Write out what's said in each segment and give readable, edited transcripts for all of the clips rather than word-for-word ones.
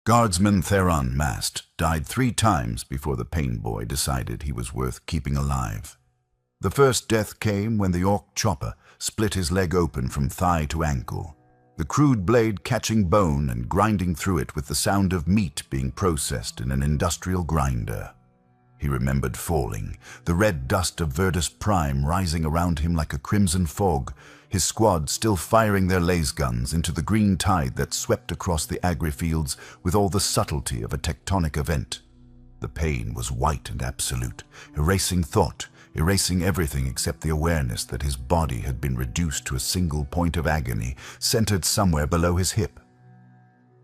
Guardsman Theron Mast died 3 times before the Painboy decided he was worth keeping alive. The first death came when the orc chopper split his leg open from thigh to ankle, the crude blade catching bone and grinding through it with the sound of meat being processed in an industrial grinder. He remembered falling, the red dust of Verdus Prime rising around him like a crimson fog, his squad still firing their laser guns into the green tide that swept across the agri-fields with all the subtlety of a tectonic event. The pain was white and absolute, erasing thought, erasing everything except the awareness that his body had been reduced to a single point of agony, centered somewhere below his hip.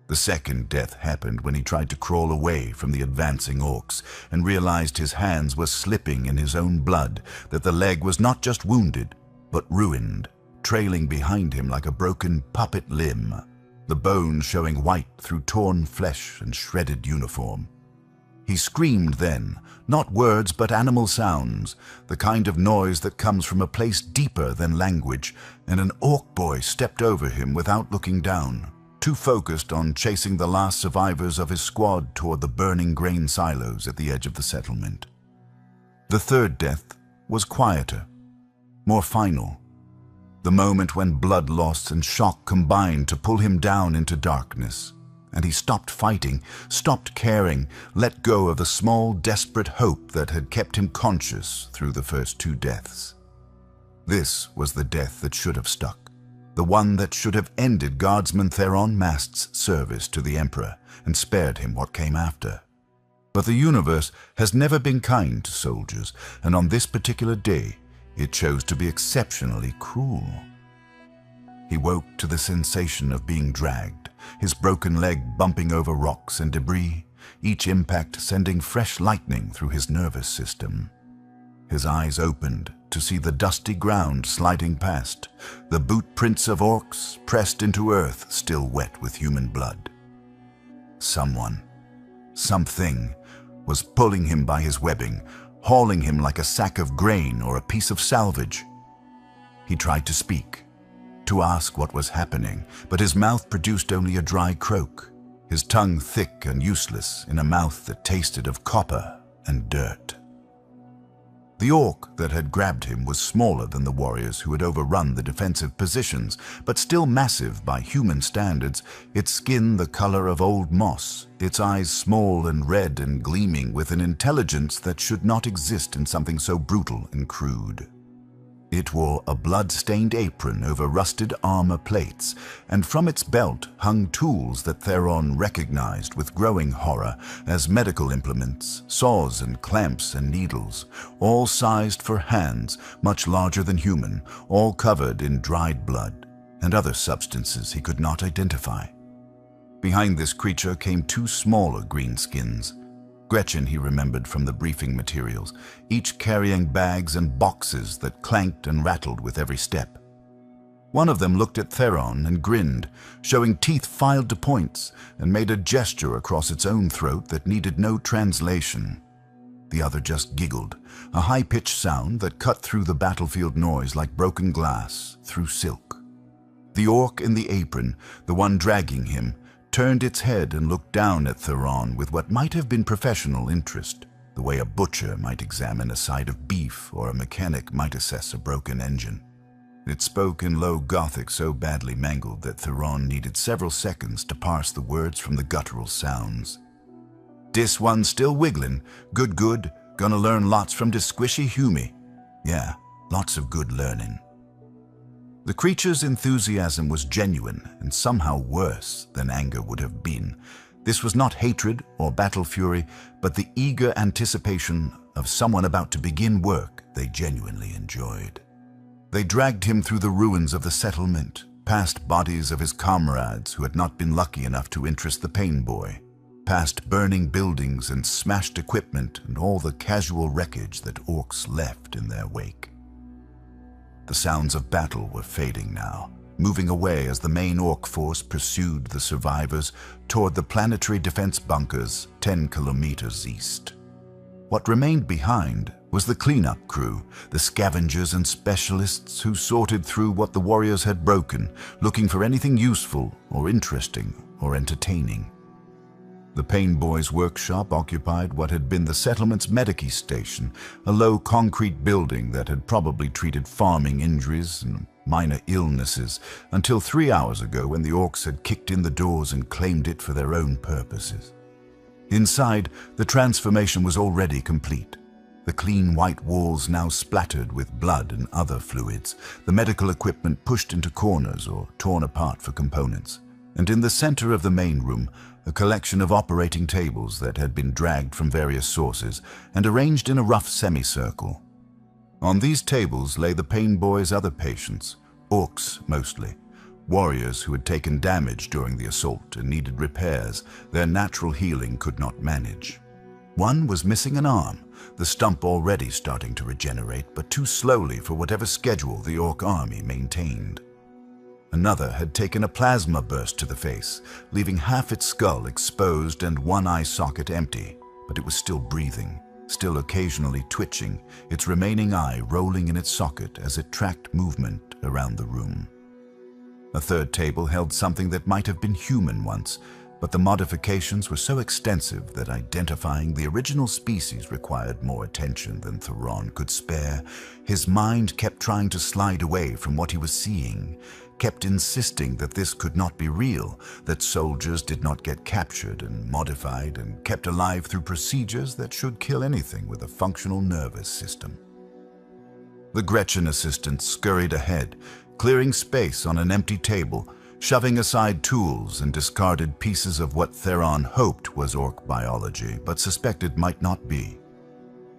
The second death happened when he tried to crawl away from the advancing orcs and realized his hands were slipping in his own blood, that the leg was not just wounded, but ruined, trailing behind him like a broken puppet limb, the bones showing white through torn flesh and shredded uniform. He screamed then, not words but animal sounds, the kind of noise that comes from a place deeper than language, and an orc boy stepped over him without looking down, too focused on chasing the last survivors of his squad toward the burning grain silos at the edge of the settlement. The third death was quieter, more final, the moment when blood loss and shock combined to pull him down into darkness, and he stopped fighting, stopped caring, let go of the small, desperate hope that had kept him conscious through the first 2 deaths. This was the death that should have stuck, the one that should have ended Guardsman Theron Mast's service to the Emperor and spared him what came after. But the universe has never been kind to soldiers, and on this particular day, it chose to be exceptionally cruel. He woke to the sensation of being dragged, his broken leg bumping over rocks and debris, each impact sending fresh lightning through his nervous system. His eyes opened to see the dusty ground sliding past, the boot prints of orcs pressed into earth still wet with human blood. Someone, something, was pulling him by his webbing, hauling him like a sack of grain or a piece of salvage. He tried to speak, to ask what was happening, but his mouth produced only a dry croak, his tongue thick and useless in a mouth that tasted of copper and dirt. The orc that had grabbed him was smaller than the warriors who had overrun the defensive positions, but still massive by human standards, its skin the color of old moss, its eyes small and red and gleaming with an intelligence that should not exist in something so brutal and crude. It wore a blood-stained apron over rusted armor plates, and from its belt hung tools that Theron recognized with growing horror as medical implements, saws and clamps and needles, all sized for hands much larger than human, all covered in dried blood and other substances he could not identify. Behind this creature came 2 smaller greenskins. Gretchen he remembered from the briefing materials, each carrying bags and boxes that clanked and rattled with every step. One of them looked at Theron and grinned, showing teeth filed to points, and made a gesture across its own throat that needed no translation. The other just giggled, a high-pitched sound that cut through the battlefield noise like broken glass through silk. The orc in the apron, the one dragging him, turned its head and looked down at Theron with what might have been professional interest, the way a butcher might examine a side of beef or a mechanic might assess a broken engine. It spoke in low Gothic so badly mangled that Theron needed several seconds to parse the words from the guttural sounds. "Dis one still wigglin', good, gonna learn lots from dis squishy humie. Yeah, lots of good learning." The creature's enthusiasm was genuine and somehow worse than anger would have been. This was not hatred or battle fury, but the eager anticipation of someone about to begin work they genuinely enjoyed. They dragged him through the ruins of the settlement, past bodies of his comrades who had not been lucky enough to interest the Painboy, past burning buildings and smashed equipment and all the casual wreckage that orcs left in their wake. The sounds of battle were fading now, moving away as the main orc force pursued the survivors toward the planetary defense bunkers 10 kilometers east. What remained behind was the cleanup crew, the scavengers and specialists who sorted through what the warriors had broken, looking for anything useful or interesting or entertaining. The Painboy's workshop occupied what had been the settlement's medici station, a low concrete building that had probably treated farming injuries and minor illnesses until 3 hours ago when the orcs had kicked in the doors and claimed it for their own purposes. Inside, the transformation was already complete. The clean white walls now splattered with blood and other fluids, the medical equipment pushed into corners or torn apart for components. And in the center of the main room, a collection of operating tables that had been dragged from various sources and arranged in a rough semicircle. On these tables lay the Painboy's other patients, orcs mostly, warriors who had taken damage during the assault and needed repairs their natural healing could not manage. One was missing an arm, the stump already starting to regenerate, but too slowly for whatever schedule the orc army maintained. Another had taken a plasma burst to the face, leaving half its skull exposed and one eye socket empty, but it was still breathing, still occasionally twitching, its remaining eye rolling in its socket as it tracked movement around the room. A third table held something that might have been human once, but the modifications were so extensive that identifying the original species required more attention than Theron could spare. His mind kept trying to slide away from what he was seeing, kept insisting that this could not be real, that soldiers did not get captured and modified and kept alive through procedures that should kill anything with a functional nervous system. The Gretchen assistant scurried ahead, clearing space on an empty table, shoving aside tools and discarded pieces of what Theron hoped was orc biology, but suspected might not be.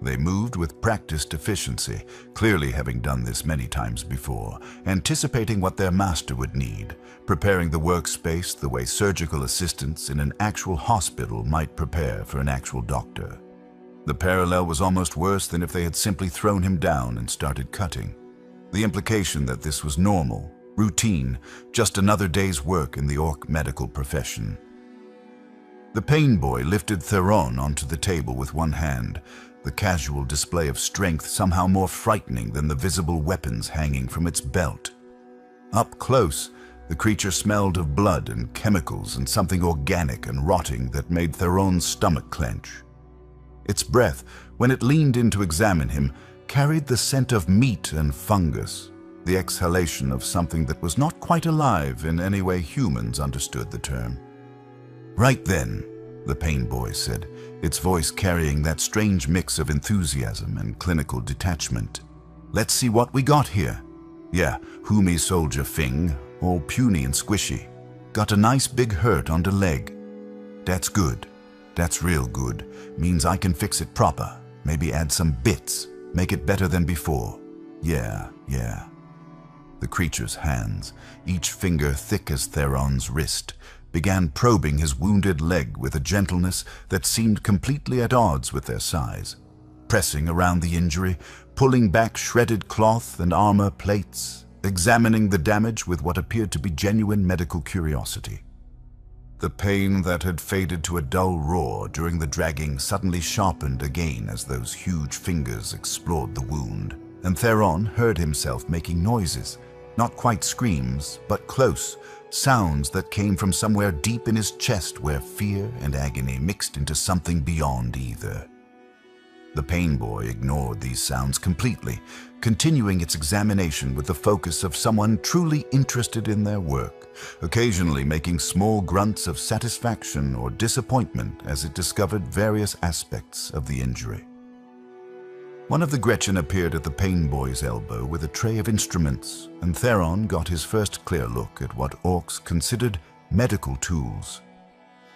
They moved with practiced efficiency, clearly having done this many times before, anticipating what their master would need, preparing the workspace the way surgical assistants in an actual hospital might prepare for an actual doctor. The parallel was almost worse than if they had simply thrown him down and started cutting. The implication that this was normal, routine, just another day's work in the orc medical profession. The Painboy lifted Theron onto the table with one hand, the casual display of strength somehow more frightening than the visible weapons hanging from its belt. Up close, the creature smelled of blood and chemicals and something organic and rotting that made Theron's stomach clench. Its breath, when it leaned in to examine him, carried the scent of meat and fungus, the exhalation of something that was not quite alive in any way humans understood the term. "Right then," the Painboy said, its voice carrying that strange mix of enthusiasm and clinical detachment. "Let's see what we got here. Yeah, Humi soldier Fing, all puny and squishy. Got a nice big hurt on the leg. That's good. That's real good. Means I can fix it proper. Maybe add some bits. Make it better than before. Yeah. The creature's hands, each finger thick as Theron's wrist, began probing his wounded leg with a gentleness that seemed completely at odds with their size, pressing around the injury, pulling back shredded cloth and armor plates, examining the damage with what appeared to be genuine medical curiosity. The pain that had faded to a dull roar during the dragging suddenly sharpened again as those huge fingers explored the wound, and Theron heard himself making noises, not quite screams, but close, sounds that came from somewhere deep in his chest where fear and agony mixed into something beyond either. The Painboy ignored these sounds completely, continuing its examination with the focus of someone truly interested in their work, occasionally making small grunts of satisfaction or disappointment as it discovered various aspects of the injury. One of the Gretchen appeared at the Painboy's elbow with a tray of instruments, and Theron got his first clear look at what orcs considered medical tools.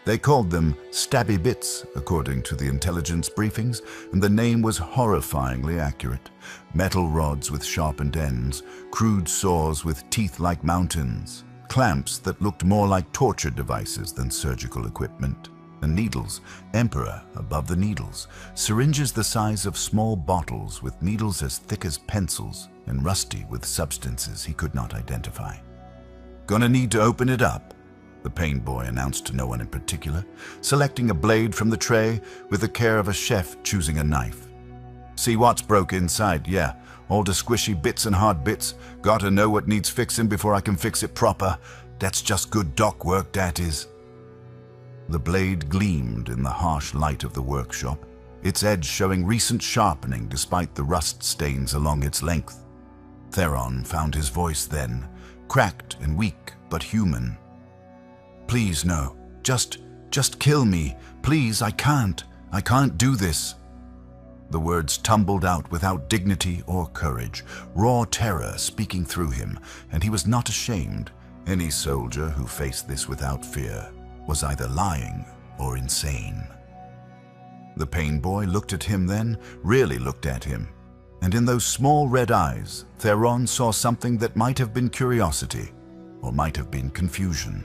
They called them stabby bits, according to the intelligence briefings, and the name was horrifyingly accurate. Metal rods with sharpened ends, crude saws with teeth like mountains, clamps that looked more like torture devices than surgical equipment, and needles, emperor above the needles, syringes the size of small bottles with needles as thick as pencils and rusty with substances he could not identify. "Gonna need to open it up," the Painboy announced to no one in particular, selecting a blade from the tray with the care of a chef choosing a knife. "See what's broke inside, yeah. All the squishy bits and hard bits. Gotta know what needs fixing before I can fix it proper. That's just good doc work, that is." The blade gleamed in the harsh light of the workshop, its edge showing recent sharpening despite the rust stains along its length. Theron found his voice then, cracked and weak but human. "Please, no. Just kill me. Please, I can't do this." The words tumbled out without dignity or courage, raw terror speaking through him, and he was not ashamed. Any soldier who faced this without fear was either lying or insane. The pain boy looked at him then, really looked at him, and in those small red eyes, Theron saw something that might have been curiosity, or might have been confusion.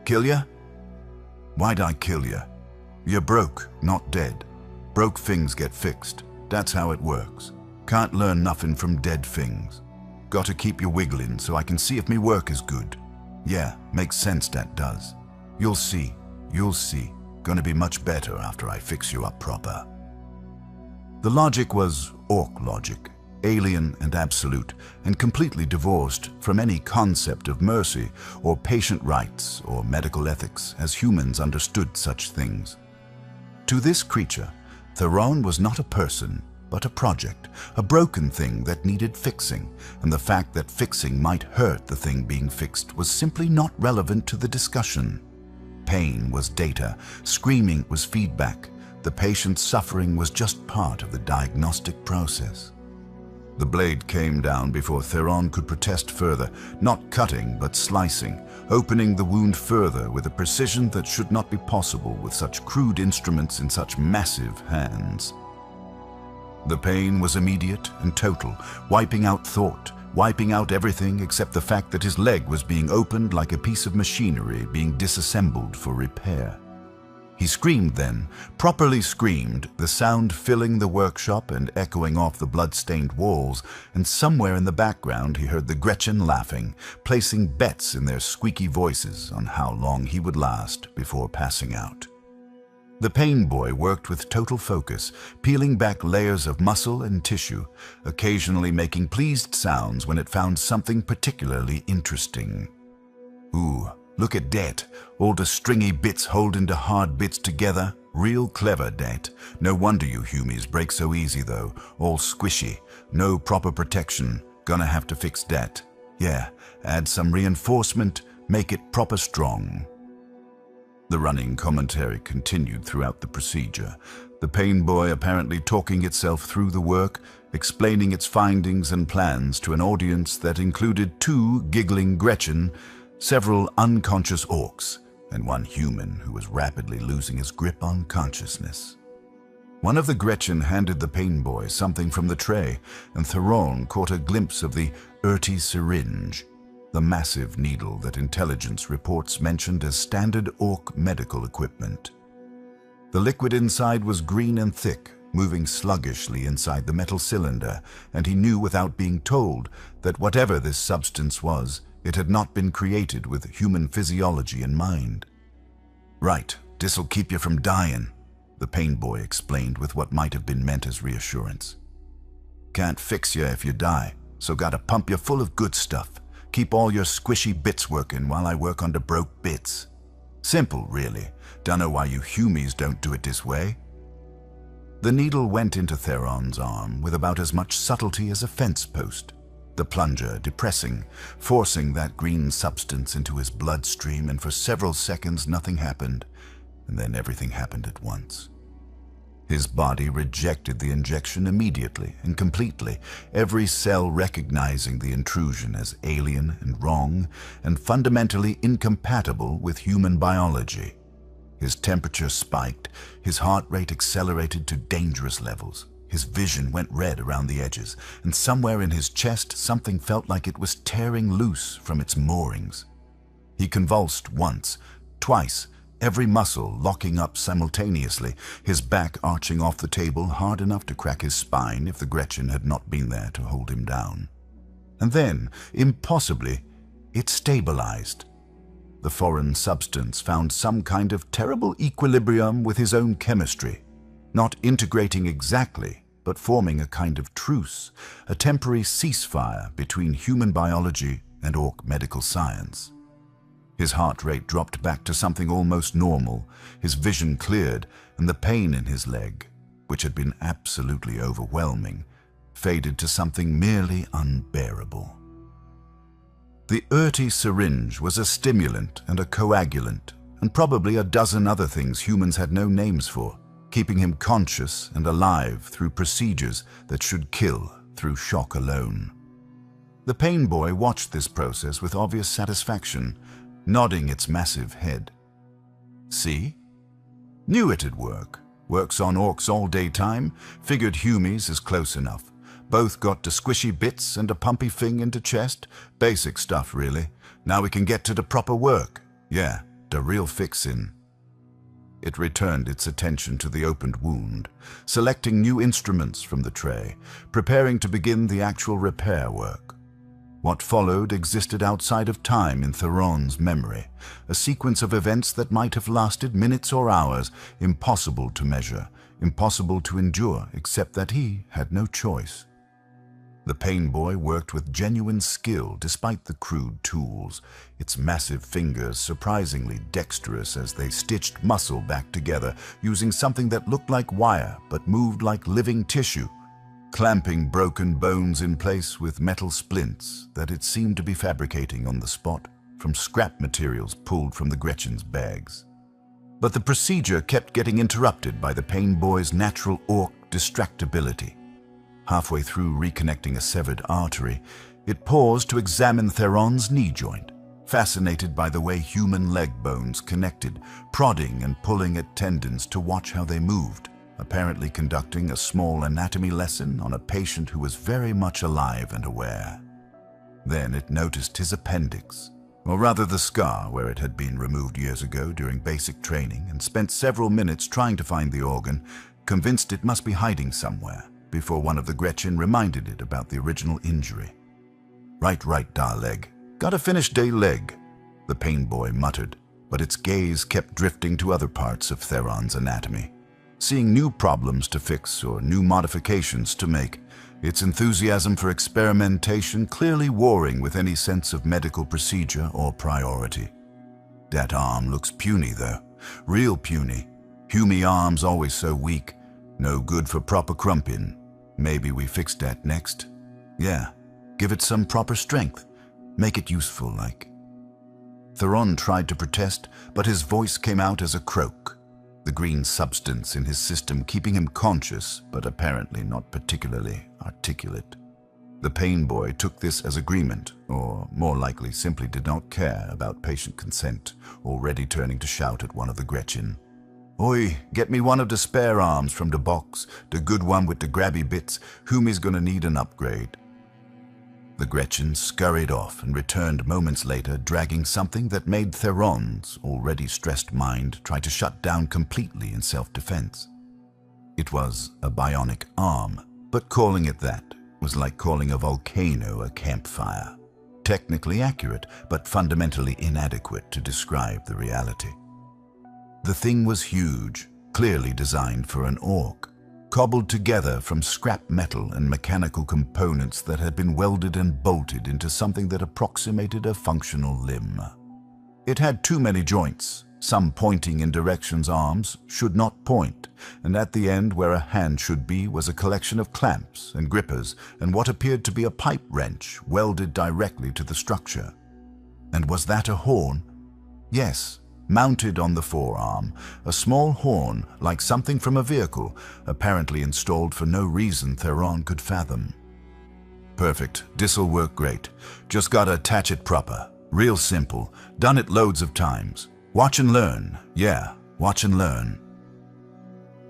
"Kill ya? Why'd I kill ya? You're broke, not dead. Broke things get fixed. That's how it works. Can't learn nothing from dead things. Gotta keep you wiggling so I can see if me work is good. Yeah, makes sense, that does. You'll see. Gonna be much better after I fix you up proper." The logic was orc logic, alien and absolute, and completely divorced from any concept of mercy or patient rights or medical ethics as humans understood such things. To this creature, Theron was not a person, but a project, a broken thing that needed fixing, and the fact that fixing might hurt the thing being fixed was simply not relevant to the discussion. Pain was data, screaming was feedback, the patient's suffering was just part of the diagnostic process. The blade came down before Theron could protest further, not cutting but slicing, opening the wound further with a precision that should not be possible with such crude instruments in such massive hands. The pain was immediate and total, wiping out thought, wiping out everything except the fact that his leg was being opened like a piece of machinery being disassembled for repair. He screamed then, properly screamed, the sound filling the workshop and echoing off the blood-stained walls, and somewhere in the background he heard the Gretchen laughing, placing bets in their squeaky voices on how long he would last before passing out. The pain boy worked with total focus, peeling back layers of muscle and tissue, occasionally making pleased sounds when it found something particularly interesting. "Ooh, look at dat, all the stringy bits holding the hard bits together. Real clever, dat. No wonder you humies break so easy though, all squishy, no proper protection. Gonna have to fix dat. Yeah, add some reinforcement, make it proper strong." The running commentary continued throughout the procedure, the pain boy apparently talking itself through the work, explaining its findings and plans to an audience that included 2 giggling Gretchen, several unconscious orcs, and 1 human who was rapidly losing his grip on consciousness. One of the Gretchen handed the pain boy something from the tray, and Theron caught a glimpse of the earthy syringe, the massive needle that intelligence reports mentioned as standard orc medical equipment. The liquid inside was green and thick, moving sluggishly inside the metal cylinder, and he knew without being told that whatever this substance was, it had not been created with human physiology in mind. "Right, this'll keep you from dying," the pain boy explained with what might have been meant as reassurance. "Can't fix you if you die, so gotta pump you full of good stuff. Keep all your squishy bits working while I work on the broke bits. Simple, really. Dunno why you humies don't do it this way." The needle went into Theron's arm with about as much subtlety as a fence post, the plunger depressing, forcing that green substance into his bloodstream, and for several seconds nothing happened, and then everything happened at once. His body rejected the injection immediately and completely, every cell recognizing the intrusion as alien and wrong and fundamentally incompatible with human biology. His temperature spiked, his heart rate accelerated to dangerous levels. His vision went red around the edges, and somewhere in his chest something felt like it was tearing loose from its moorings. He convulsed once, twice, every muscle locking up simultaneously, his back arching off the table hard enough to crack his spine if the Gretchen had not been there to hold him down. And then, impossibly, it stabilized. The foreign substance found some kind of terrible equilibrium with his own chemistry, not integrating exactly, but forming a kind of truce, a temporary ceasefire between human biology and orc medical science. His heart rate dropped back to something almost normal, his vision cleared, and the pain in his leg, which had been absolutely overwhelming, faded to something merely unbearable. The earthy syringe was a stimulant and a coagulant, and probably a dozen other things humans had no names for, keeping him conscious and alive through procedures that should kill through shock alone. The pain boy watched this process with obvious satisfaction, nodding its massive head. See? Knew it'd work. Works on orcs all day time, figured Humies is close enough. Both got to squishy bits and a pumpy thing into chest. Basic stuff, really. Now we can get to the proper work. Yeah, the real fixin'. It returned its attention to the opened wound, selecting new instruments from the tray, preparing to begin the actual repair work. What followed existed outside of time in Theron's memory, a sequence of events that might have lasted minutes or hours, impossible to measure, impossible to endure, except that he had no choice. The pain boy worked with genuine skill despite the crude tools, its massive fingers surprisingly dexterous as they stitched muscle back together using something that looked like wire but moved like living tissue, clamping broken bones in place with metal splints that it seemed to be fabricating on the spot from scrap materials pulled from the Gretchen's bags. But the procedure kept getting interrupted by the pain boy's natural orc distractibility. Halfway through reconnecting a severed artery, it paused to examine Theron's knee joint, fascinated by the way human leg bones connected, prodding and pulling at tendons to watch how they moved, apparently conducting a small anatomy lesson on a patient who was very much alive and aware. Then it noticed his appendix, or rather the scar where it had been removed years ago during basic training, and spent several minutes trying to find the organ, convinced it must be hiding somewhere, before one of the Gretchen reminded it about the original injury. Right, da leg. Gotta finish day leg, the pain boy muttered, but its gaze kept drifting to other parts of Theron's anatomy, seeing new problems to fix or new modifications to make, its enthusiasm for experimentation clearly warring with any sense of medical procedure or priority. That arm looks puny though, real puny. Humie arms always so weak, no good for proper crumping. Maybe we fix that next. Yeah, give it some proper strength, make it useful like. Theron tried to protest, but his voice came out as a croak, the green substance in his system keeping him conscious, but apparently not particularly articulate. The pain boy took this as agreement, or more likely simply did not care about patient consent, already turning to shout at one of the Gretchen. Oi, get me one of the spare arms from the box, the good one with the grabby bits, Humie's gonna need an upgrade. The Gretchen scurried off and returned moments later dragging something that made Theron's already stressed mind try to shut down completely in self-defense. It was a bionic arm, but calling it that was like calling a volcano a campfire. Technically accurate, but fundamentally inadequate to describe the reality. The thing was huge, clearly designed for an orc, cobbled together from scrap metal and mechanical components that had been welded and bolted into something that approximated a functional limb. It had too many joints, some pointing in directions arms should not point, and at the end where a hand should be was a collection of clamps and grippers and what appeared to be a pipe wrench welded directly to the structure. And was that a horn? Yes. Mounted on the forearm, a small horn like something from a vehicle, apparently installed for no reason Theron could fathom. Perfect, this'll work great. Just gotta attach it proper. Real simple, done it loads of times. Watch and learn, yeah, watch and learn.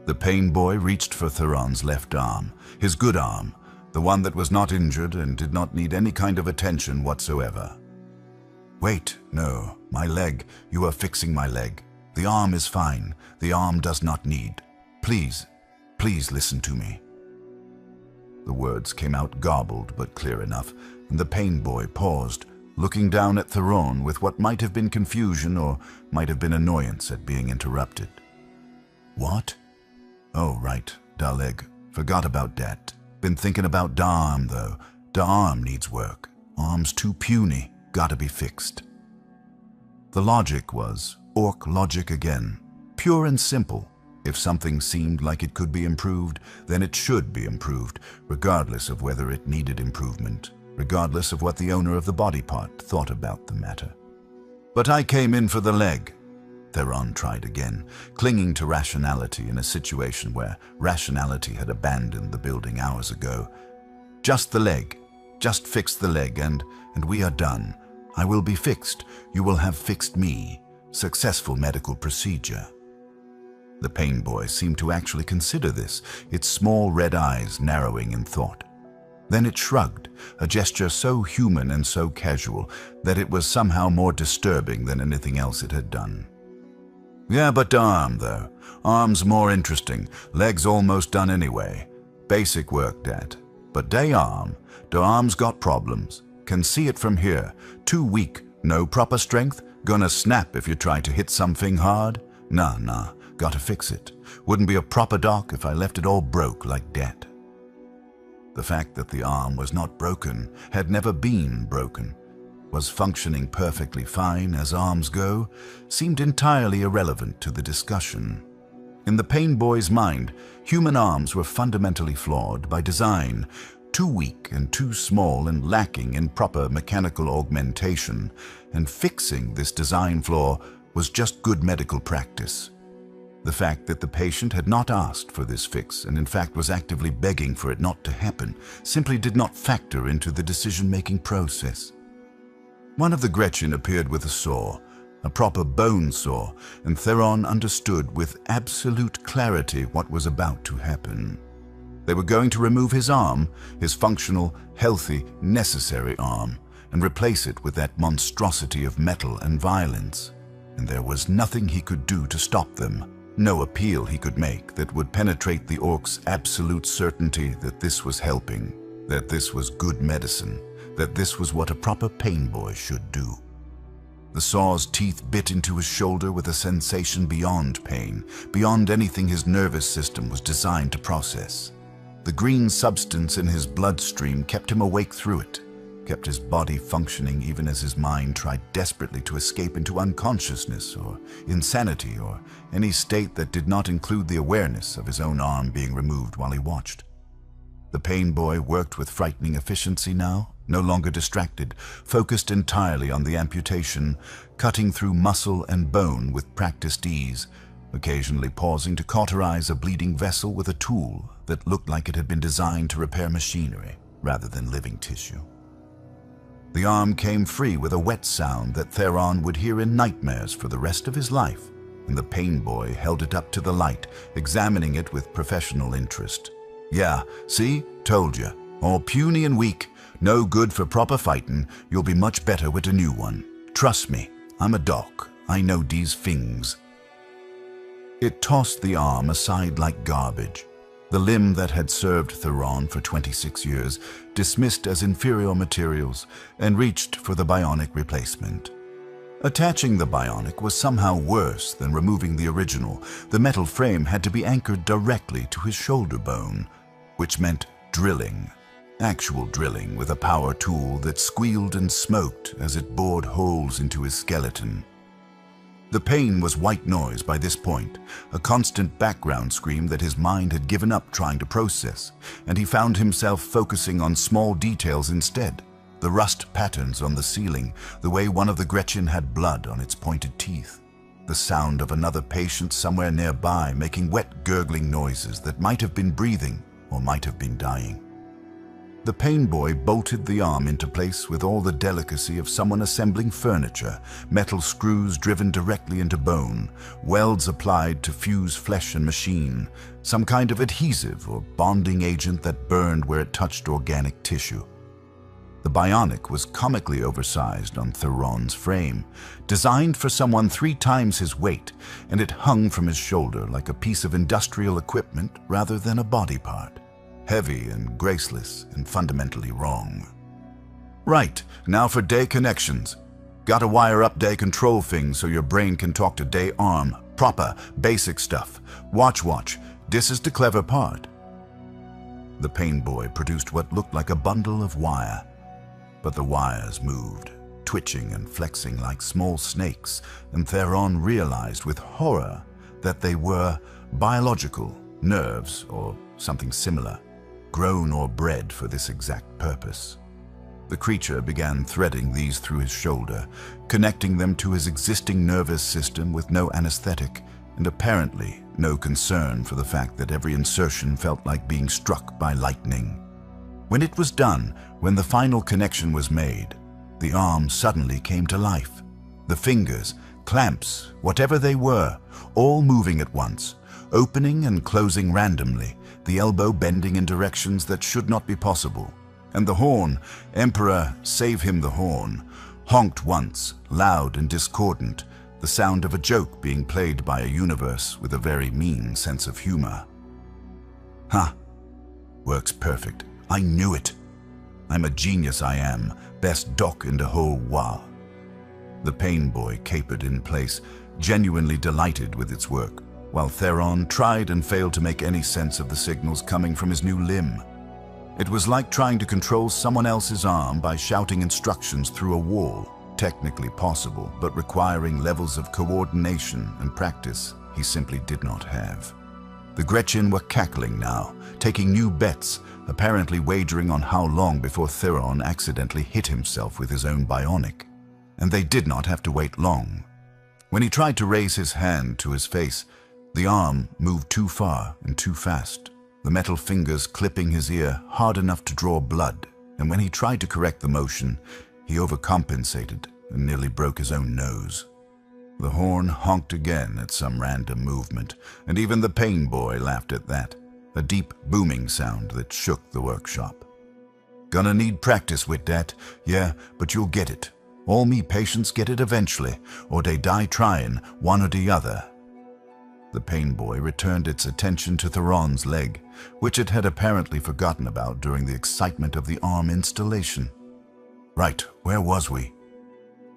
The pain boy reached for Theron's left arm, his good arm, the one that was not injured and did not need any kind of attention whatsoever. Wait, no, my leg, you are fixing my leg. The arm is fine, the arm does not need. Please, please listen to me. The words came out garbled but clear enough, and the pain boy paused, looking down at Theron with what might have been confusion or might have been annoyance at being interrupted. What? Oh, right, da leg, forgot about that. Been thinking about da arm though. Da arm needs work. Arm's too puny. Gotta be fixed. The logic was orc logic again, pure and simple. If something seemed like it could be improved, then it should be improved, regardless of whether it needed improvement, regardless of what the owner of the body part thought about the matter. But I came in for the leg. Theron tried again, clinging to rationality in a situation where rationality had abandoned the building hours ago. Just the leg. Just fix the leg and we are done. I will be fixed. You will have fixed me. Successful medical procedure. The pain boy seemed to actually consider this, its small red eyes narrowing in thought. Then it shrugged, a gesture so human and so casual that it was somehow more disturbing than anything else it had done. Yeah, but arm, though. Arm's more interesting. Leg's almost done anyway. Basic work, dat. But de arm's got problems. Can see it from here. Too weak, no proper strength. Gonna snap if you try to hit something hard. Nah. Gotta fix it. Wouldn't be a proper doc if I left it all broke like that. The fact that the arm was not broken, had never been broken, was functioning perfectly fine as arms go, seemed entirely irrelevant to the discussion. In the pain boy's mind, human arms were fundamentally flawed by design, too weak and too small and lacking in proper mechanical augmentation, and fixing this design flaw was just good medical practice. The fact that the patient had not asked for this fix and in fact was actively begging for it not to happen simply did not factor into the decision-making process. One of the Gretchen appeared with a saw, a proper bone saw, and Theron understood with absolute clarity what was about to happen. They were going to remove his arm, his functional, healthy, necessary arm, and replace it with that monstrosity of metal and violence. And there was nothing he could do to stop them. No appeal he could make that would penetrate the orc's absolute certainty that this was helping, that this was good medicine, that this was what a proper pain boy should do. The saw's teeth bit into his shoulder with a sensation beyond pain, beyond anything his nervous system was designed to process. The green substance in his bloodstream kept him awake through it, kept his body functioning even as his mind tried desperately to escape into unconsciousness or insanity or any state that did not include the awareness of his own arm being removed while he watched. The pain boy worked with frightening efficiency now, no longer distracted, focused entirely on the amputation, cutting through muscle and bone with practiced ease, occasionally pausing to cauterize a bleeding vessel with a tool that looked like it had been designed to repair machinery rather than living tissue. The arm came free with a wet sound that Theron would hear in nightmares for the rest of his life, and the pain boy held it up to the light, examining it with professional interest. Yeah, see? Told ya. All puny and weak, no good for proper fightin', you'll be much better with a new one. Trust me, I'm a doc, I know these things. It tossed the arm aside like garbage. The limb that had served Theron for 26 years, dismissed as inferior materials, and reached for the bionic replacement. Attaching the bionic was somehow worse than removing the original. The metal frame had to be anchored directly to his shoulder bone, which meant drilling. Actual drilling with a power tool that squealed and smoked as it bored holes into his skeleton. The pain was white noise by this point, a constant background scream that his mind had given up trying to process, and he found himself focusing on small details instead. The rust patterns on the ceiling, the way one of the Gretchen had blood on its pointed teeth. The sound of another patient somewhere nearby making wet gurgling noises that might have been breathing or might have been dying. The pain boy bolted the arm into place with all the delicacy of someone assembling furniture, metal screws driven directly into bone, welds applied to fuse flesh and machine, some kind of adhesive or bonding agent that burned where it touched organic tissue. The bionic was comically oversized on Theron's frame, designed for someone 3 times his weight, and it hung from his shoulder like a piece of industrial equipment rather than a body part. Heavy and graceless and fundamentally wrong. Right, now for day connections. Gotta wire up day control things so your brain can talk to day arm. Proper, basic stuff. Watch. This is the clever part. The pain boy produced what looked like a bundle of wire, but the wires moved. twitching and flexing like small snakes, and Theron realized with horror that they were biological nerves or something similar, grown or bred for this exact purpose. The creature began threading these through his shoulder, connecting them to his existing nervous system with no anesthetic, and apparently no concern for the fact that every insertion felt like being struck by lightning. When it was done, when the final connection was made, the arm suddenly came to life. The fingers, clamps, whatever they were, all moving at once, opening and closing randomly, the elbow bending in directions that should not be possible. And the horn, Emperor, save him the horn, honked once, loud and discordant, the sound of a joke being played by a universe with a very mean sense of humor. Ha! Works perfect. I knew it. I'm a genius, I am. Best doc in the whole wa. The Painboy capered in place, genuinely delighted with its work, while Theron tried and failed to make any sense of the signals coming from his new limb. It was like trying to control someone else's arm by shouting instructions through a wall, technically possible, but requiring levels of coordination and practice he simply did not have. The Gretchen were cackling now, taking new bets, apparently wagering on how long before Theron accidentally hit himself with his own bionic. And they did not have to wait long. When he tried to raise his hand to his face, the arm moved too far and too fast, the metal fingers clipping his ear hard enough to draw blood, and when he tried to correct the motion, he overcompensated and nearly broke his own nose. The horn honked again at some random movement, and even the Painboy laughed at that, a deep booming sound that shook the workshop. Gonna need practice with that, yeah, but you'll get it. All me patients get it eventually, or they die trying, one or the other. The Painboy returned its attention to Theron's leg, which it had apparently forgotten about during the excitement of the arm installation. Right, where was we?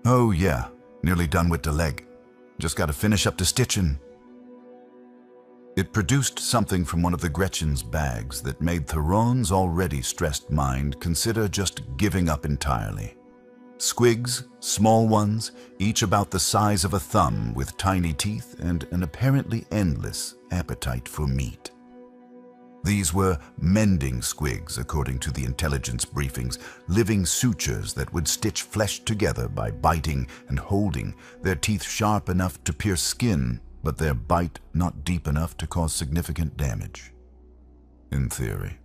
Oh yeah, nearly done with the leg. Just gotta finish up the stitching. It produced something from one of the Gretchen's bags that made Theron's already stressed mind consider just giving up entirely. Squigs, small ones, each about the size of a thumb with tiny teeth and an apparently endless appetite for meat. These were mending squigs, according to the intelligence briefings, living sutures that would stitch flesh together by biting and holding, their teeth sharp enough to pierce skin, but their bite not deep enough to cause significant damage. In theory.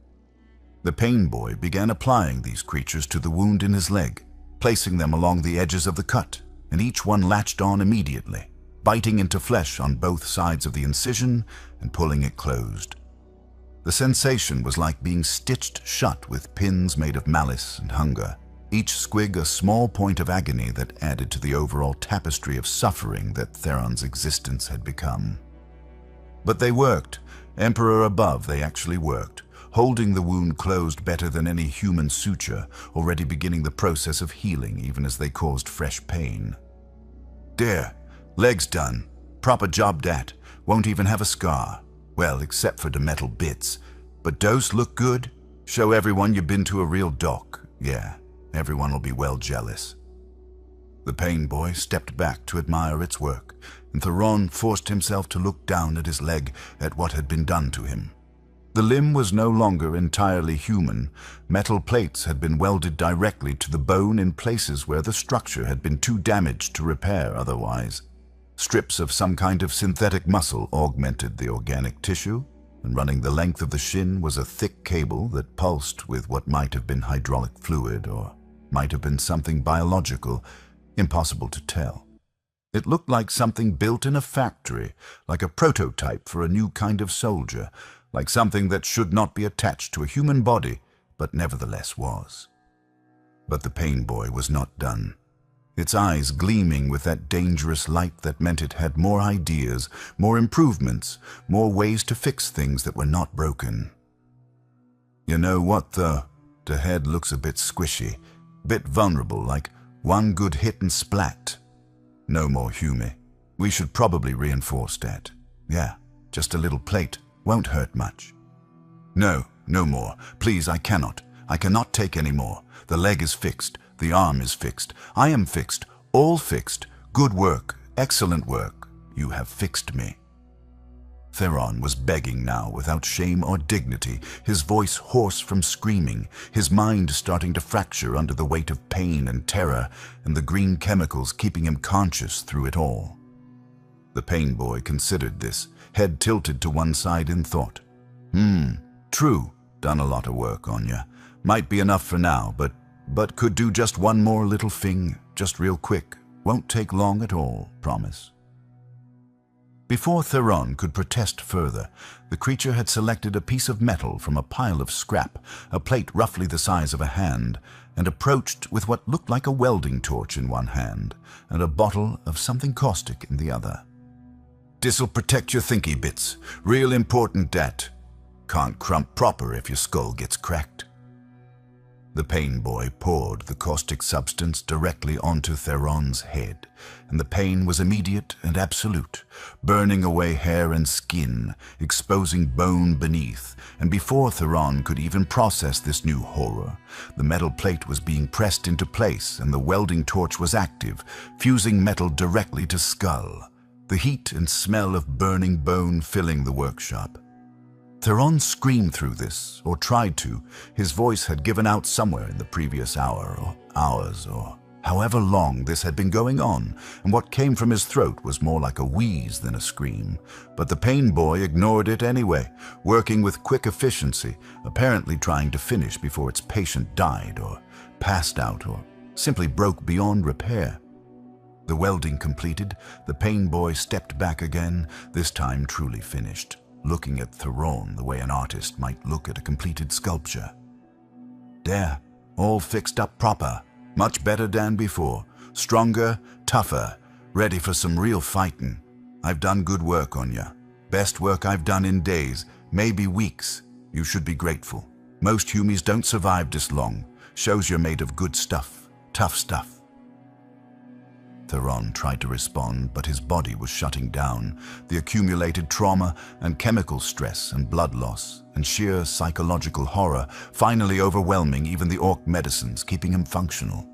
The Painboy began applying these creatures to the wound in his leg, placing them along the edges of the cut, and each one latched on immediately, biting into flesh on both sides of the incision and pulling it closed. The sensation was like being stitched shut with pins made of malice and hunger, each squig a small point of agony that added to the overall tapestry of suffering that Theron's existence had become. But they worked. Emperor above, they actually worked, holding the wound closed better than any human suture, already beginning the process of healing even as they caused fresh pain. There, leg's done. Proper job dat. Won't even have a scar. Well, except for the metal bits. But dose look good? Show everyone you've been to a real doc. Yeah, everyone will be well jealous. The Painboy stepped back to admire its work, and Theron forced himself to look down at his leg at what had been done to him. The limb was no longer entirely human. Metal plates had been welded directly to the bone in places where the structure had been too damaged to repair otherwise. Strips of some kind of synthetic muscle augmented the organic tissue, and running the length of the shin was a thick cable that pulsed with what might have been hydraulic fluid or might have been something biological, impossible to tell. It looked like something built in a factory, like a prototype for a new kind of soldier, like something that should not be attached to a human body, but nevertheless was. But the Painboy was not done. Its eyes gleaming with that dangerous light that meant it had more ideas, more improvements, more ways to fix things that were not broken. You know what, though? The head looks a bit squishy, bit vulnerable, like one good hit and splat. No more Hume. We should probably reinforce that. Yeah, just a little plate. Won't hurt much. No, no more. Please, I cannot. I cannot take any more. The leg is fixed. The arm is fixed. I am fixed. All fixed. Good work. Excellent work. You have fixed me." Theron was begging now without shame or dignity, his voice hoarse from screaming, his mind starting to fracture under the weight of pain and terror, and the green chemicals keeping him conscious through it all. The pain boy considered this, head tilted to one side in thought. True, done a lot of work on ya. Might be enough for now, but could do just one more little thing, just real quick. Won't take long at all, promise." Before Theron could protest further, the creature had selected a piece of metal from a pile of scrap, a plate roughly the size of a hand, and approached with what looked like a welding torch in one hand and a bottle of something caustic in the other. "This'll protect your thinky bits. Real important dat. Can't crump proper if your skull gets cracked." The pain boy poured the caustic substance directly onto Theron's head, and the pain was immediate and absolute, burning away hair and skin, exposing bone beneath, and before Theron could even process this new horror, the metal plate was being pressed into place and the welding torch was active, fusing metal directly to skull, the heat and smell of burning bone filling the workshop. Theron screamed through this, or tried to. His voice had given out somewhere in the previous hour, or hours, or however long this had been going on, and what came from his throat was more like a wheeze than a scream. But the pain boy ignored it anyway, working with quick efficiency, apparently trying to finish before its patient died, or passed out, or simply broke beyond repair. The welding completed, the pain boy stepped back again, this time truly finished, looking at Theron the way an artist might look at a completed sculpture. "There, all fixed up proper. Much better than before. Stronger, tougher, ready for some real fighting. I've done good work on ya. Best work I've done in days, maybe weeks. You should be grateful. Most humies don't survive this long. Shows you're made of good stuff, tough stuff." Theron tried to respond, but his body was shutting down. The accumulated trauma and chemical stress and blood loss and sheer psychological horror finally overwhelming even the orc medicines keeping him functional.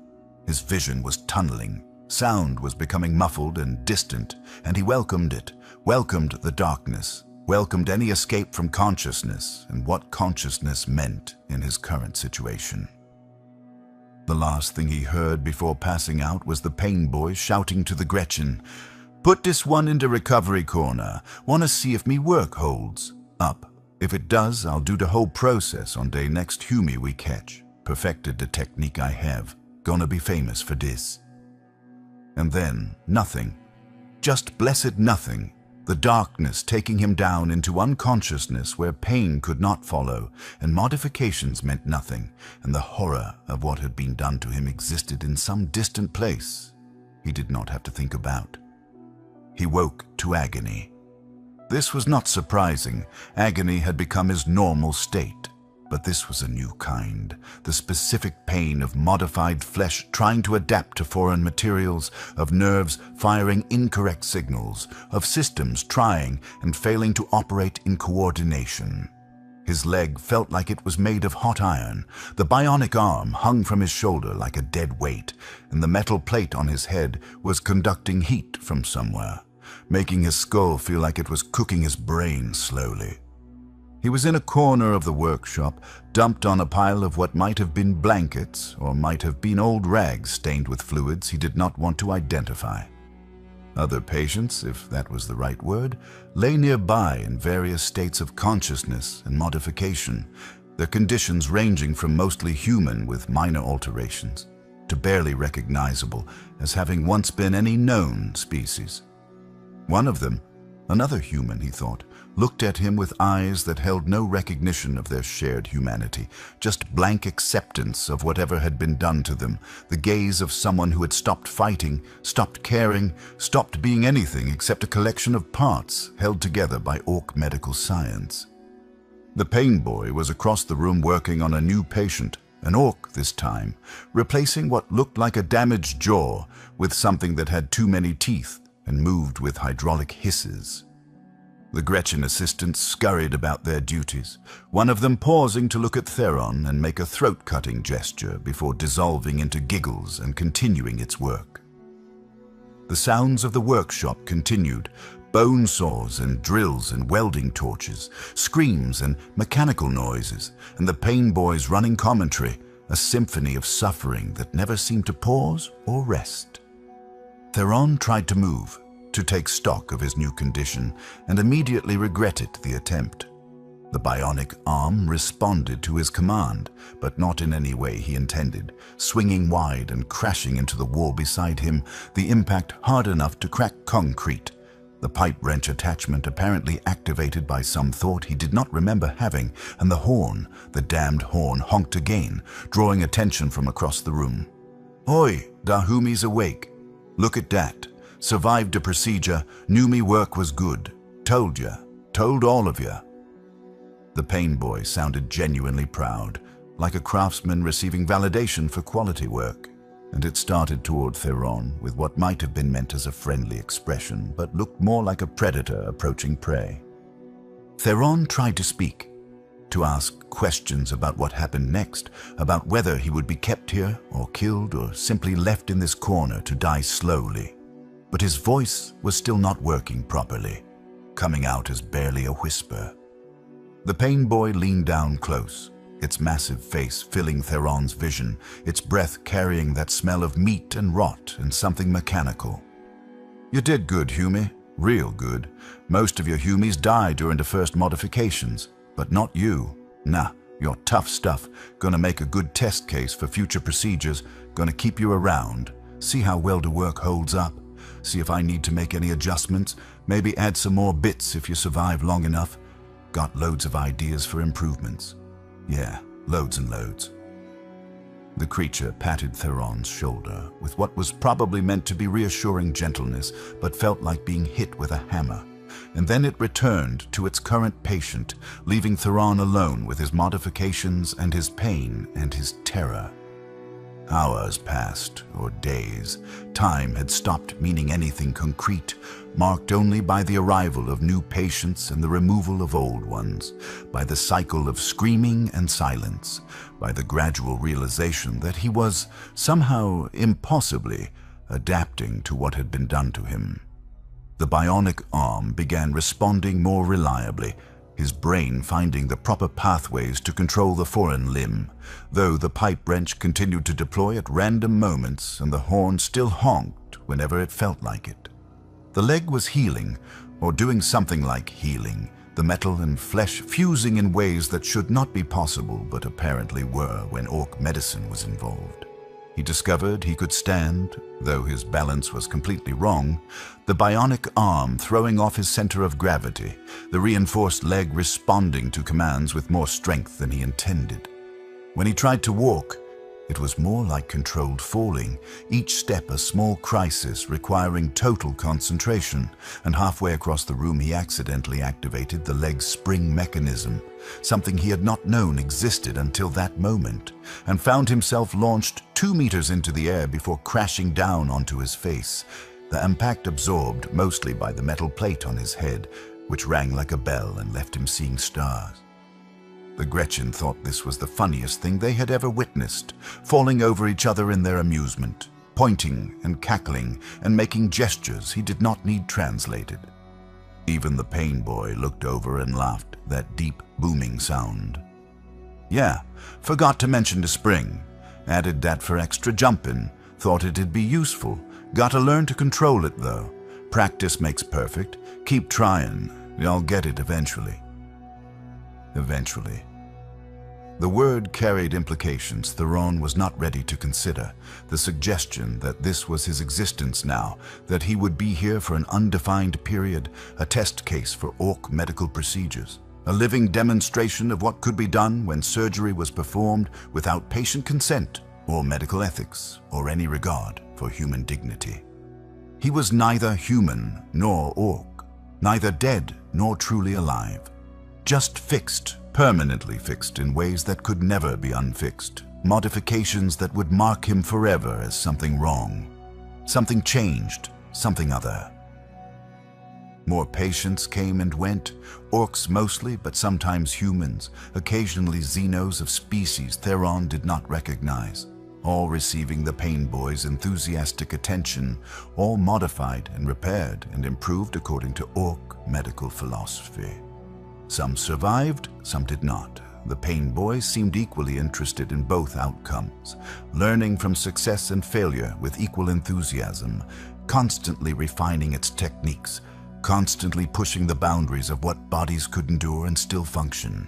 His vision was tunneling. Sound was becoming muffled and distant, and he welcomed it, welcomed the darkness, welcomed any escape from consciousness and what consciousness meant in his current situation. The last thing he heard before passing out was the pain boy shouting to the Gretchen, "Put this one into recovery corner. Wanna see if me work holds. Up. If it does, I'll do the whole process on day next humie we catch. Perfected the technique I have. Gonna be famous for this." And then, nothing. Just blessed nothing. The darkness taking him down into unconsciousness where pain could not follow, and modifications meant nothing, and the horror of what had been done to him existed in some distant place he did not have to think about. He woke to agony. This was not surprising. Agony had become his normal state. But this was a new kind, the specific pain of modified flesh trying to adapt to foreign materials, of nerves firing incorrect signals, of systems trying and failing to operate in coordination. His leg felt like it was made of hot iron, the bionic arm hung from his shoulder like a dead weight, and the metal plate on his head was conducting heat from somewhere, making his skull feel like it was cooking his brain slowly. He was in a corner of the workshop, dumped on a pile of what might have been blankets or might have been old rags stained with fluids he did not want to identify. Other patients, if that was the right word, lay nearby in various states of consciousness and modification, their conditions ranging from mostly human with minor alterations to barely recognizable as having once been any known species. One of them, another human, he thought, looked at him with eyes that held no recognition of their shared humanity, just blank acceptance of whatever had been done to them, the gaze of someone who had stopped fighting, stopped caring, stopped being anything except a collection of parts held together by orc medical science. The pain boy was across the room working on a new patient, an orc this time, replacing what looked like a damaged jaw with something that had too many teeth and moved with hydraulic hisses. The Gretchen assistants scurried about their duties, one of them pausing to look at Theron and make a throat-cutting gesture before dissolving into giggles and continuing its work. The sounds of the workshop continued, bone saws and drills and welding torches, screams and mechanical noises, and the Painboy's running commentary, a symphony of suffering that never seemed to pause or rest. Theron tried to move, to take stock of his new condition, and immediately regretted the attempt. The bionic arm responded to his command, but not in any way he intended, swinging wide and crashing into the wall beside him, the impact hard enough to crack concrete. The pipe wrench attachment apparently activated by some thought he did not remember having, and the damned horn, honked again, drawing attention from across the room. "Oi, Dahumi's awake. Look at that. Survived a procedure, knew me work was good. Told ya. Told all of ya." The Painboy sounded genuinely proud, like a craftsman receiving validation for quality work, and it started toward Theron with what might have been meant as a friendly expression, but looked more like a predator approaching prey. Theron tried to speak, to ask questions about what happened next, about whether he would be kept here or killed or simply left in this corner to die slowly. But his voice was still not working properly, coming out as barely a whisper. The Painboy leaned down close, its massive face filling Theron's vision, its breath carrying that smell of meat and rot and something mechanical. "You did good, Humie. Real good. Most of your Humies died during the first modifications, but not you. Nah, you're tough stuff. Gonna make a good test case for future procedures, gonna keep you around. See how well the work holds up. See if I need to make any adjustments, maybe add some more bits if you survive long enough. Got loads of ideas for improvements. Yeah, loads and loads." The creature patted Theron's shoulder with what was probably meant to be reassuring gentleness, but felt like being hit with a hammer. And then it returned to its current patient, leaving Theron alone with his modifications and his pain and his terror. Hours passed, or days. Time had stopped meaning anything concrete, marked only by the arrival of new patients and the removal of old ones, by the cycle of screaming and silence, by the gradual realization that he was, somehow impossibly, adapting to what had been done to him. The bionic arm began responding more reliably, his brain finding the proper pathways to control the foreign limb, though the pipe wrench continued to deploy at random moments and the horn still honked whenever it felt like it. The leg was healing, or doing something like healing, the metal and flesh fusing in ways that should not be possible but apparently were when orc medicine was involved. He discovered he could stand, though his balance was completely wrong, the bionic arm throwing off his center of gravity, the reinforced leg responding to commands with more strength than he intended. When he tried to walk, it was more like controlled falling, each step a small crisis requiring total concentration, and halfway across the room he accidentally activated the leg's spring mechanism, something he had not known existed until that moment, and found himself launched 2 meters into the air before crashing down onto his face, the impact absorbed mostly by the metal plate on his head, which rang like a bell and left him seeing stars. The Gretchen thought this was the funniest thing they had ever witnessed, falling over each other in their amusement, pointing and cackling and making gestures he did not need translated. Even the Painboy looked over and laughed that deep, booming sound. "Yeah, forgot to mention the spring. Added that for extra jumping. Thought it'd be useful. Gotta learn to control it, though. Practice makes perfect. Keep trying. Y'all get it eventually." Eventually. The word carried implications Theron was not ready to consider. The suggestion that this was his existence now, that he would be here for an undefined period, a test case for orc medical procedures, a living demonstration of what could be done when surgery was performed without patient consent or medical ethics or any regard for human dignity. He was neither human nor orc, neither dead nor truly alive. Just fixed, permanently fixed in ways that could never be unfixed, modifications that would mark him forever as something wrong, something changed, something other. More patients came and went, orcs mostly, but sometimes humans, occasionally xenos of species Theron did not recognize, all receiving the Painboy's enthusiastic attention, all modified and repaired and improved according to orc medical philosophy. Some survived, some did not. The Painboy seemed equally interested in both outcomes, learning from success and failure with equal enthusiasm, constantly refining its techniques, constantly pushing the boundaries of what bodies could endure and still function.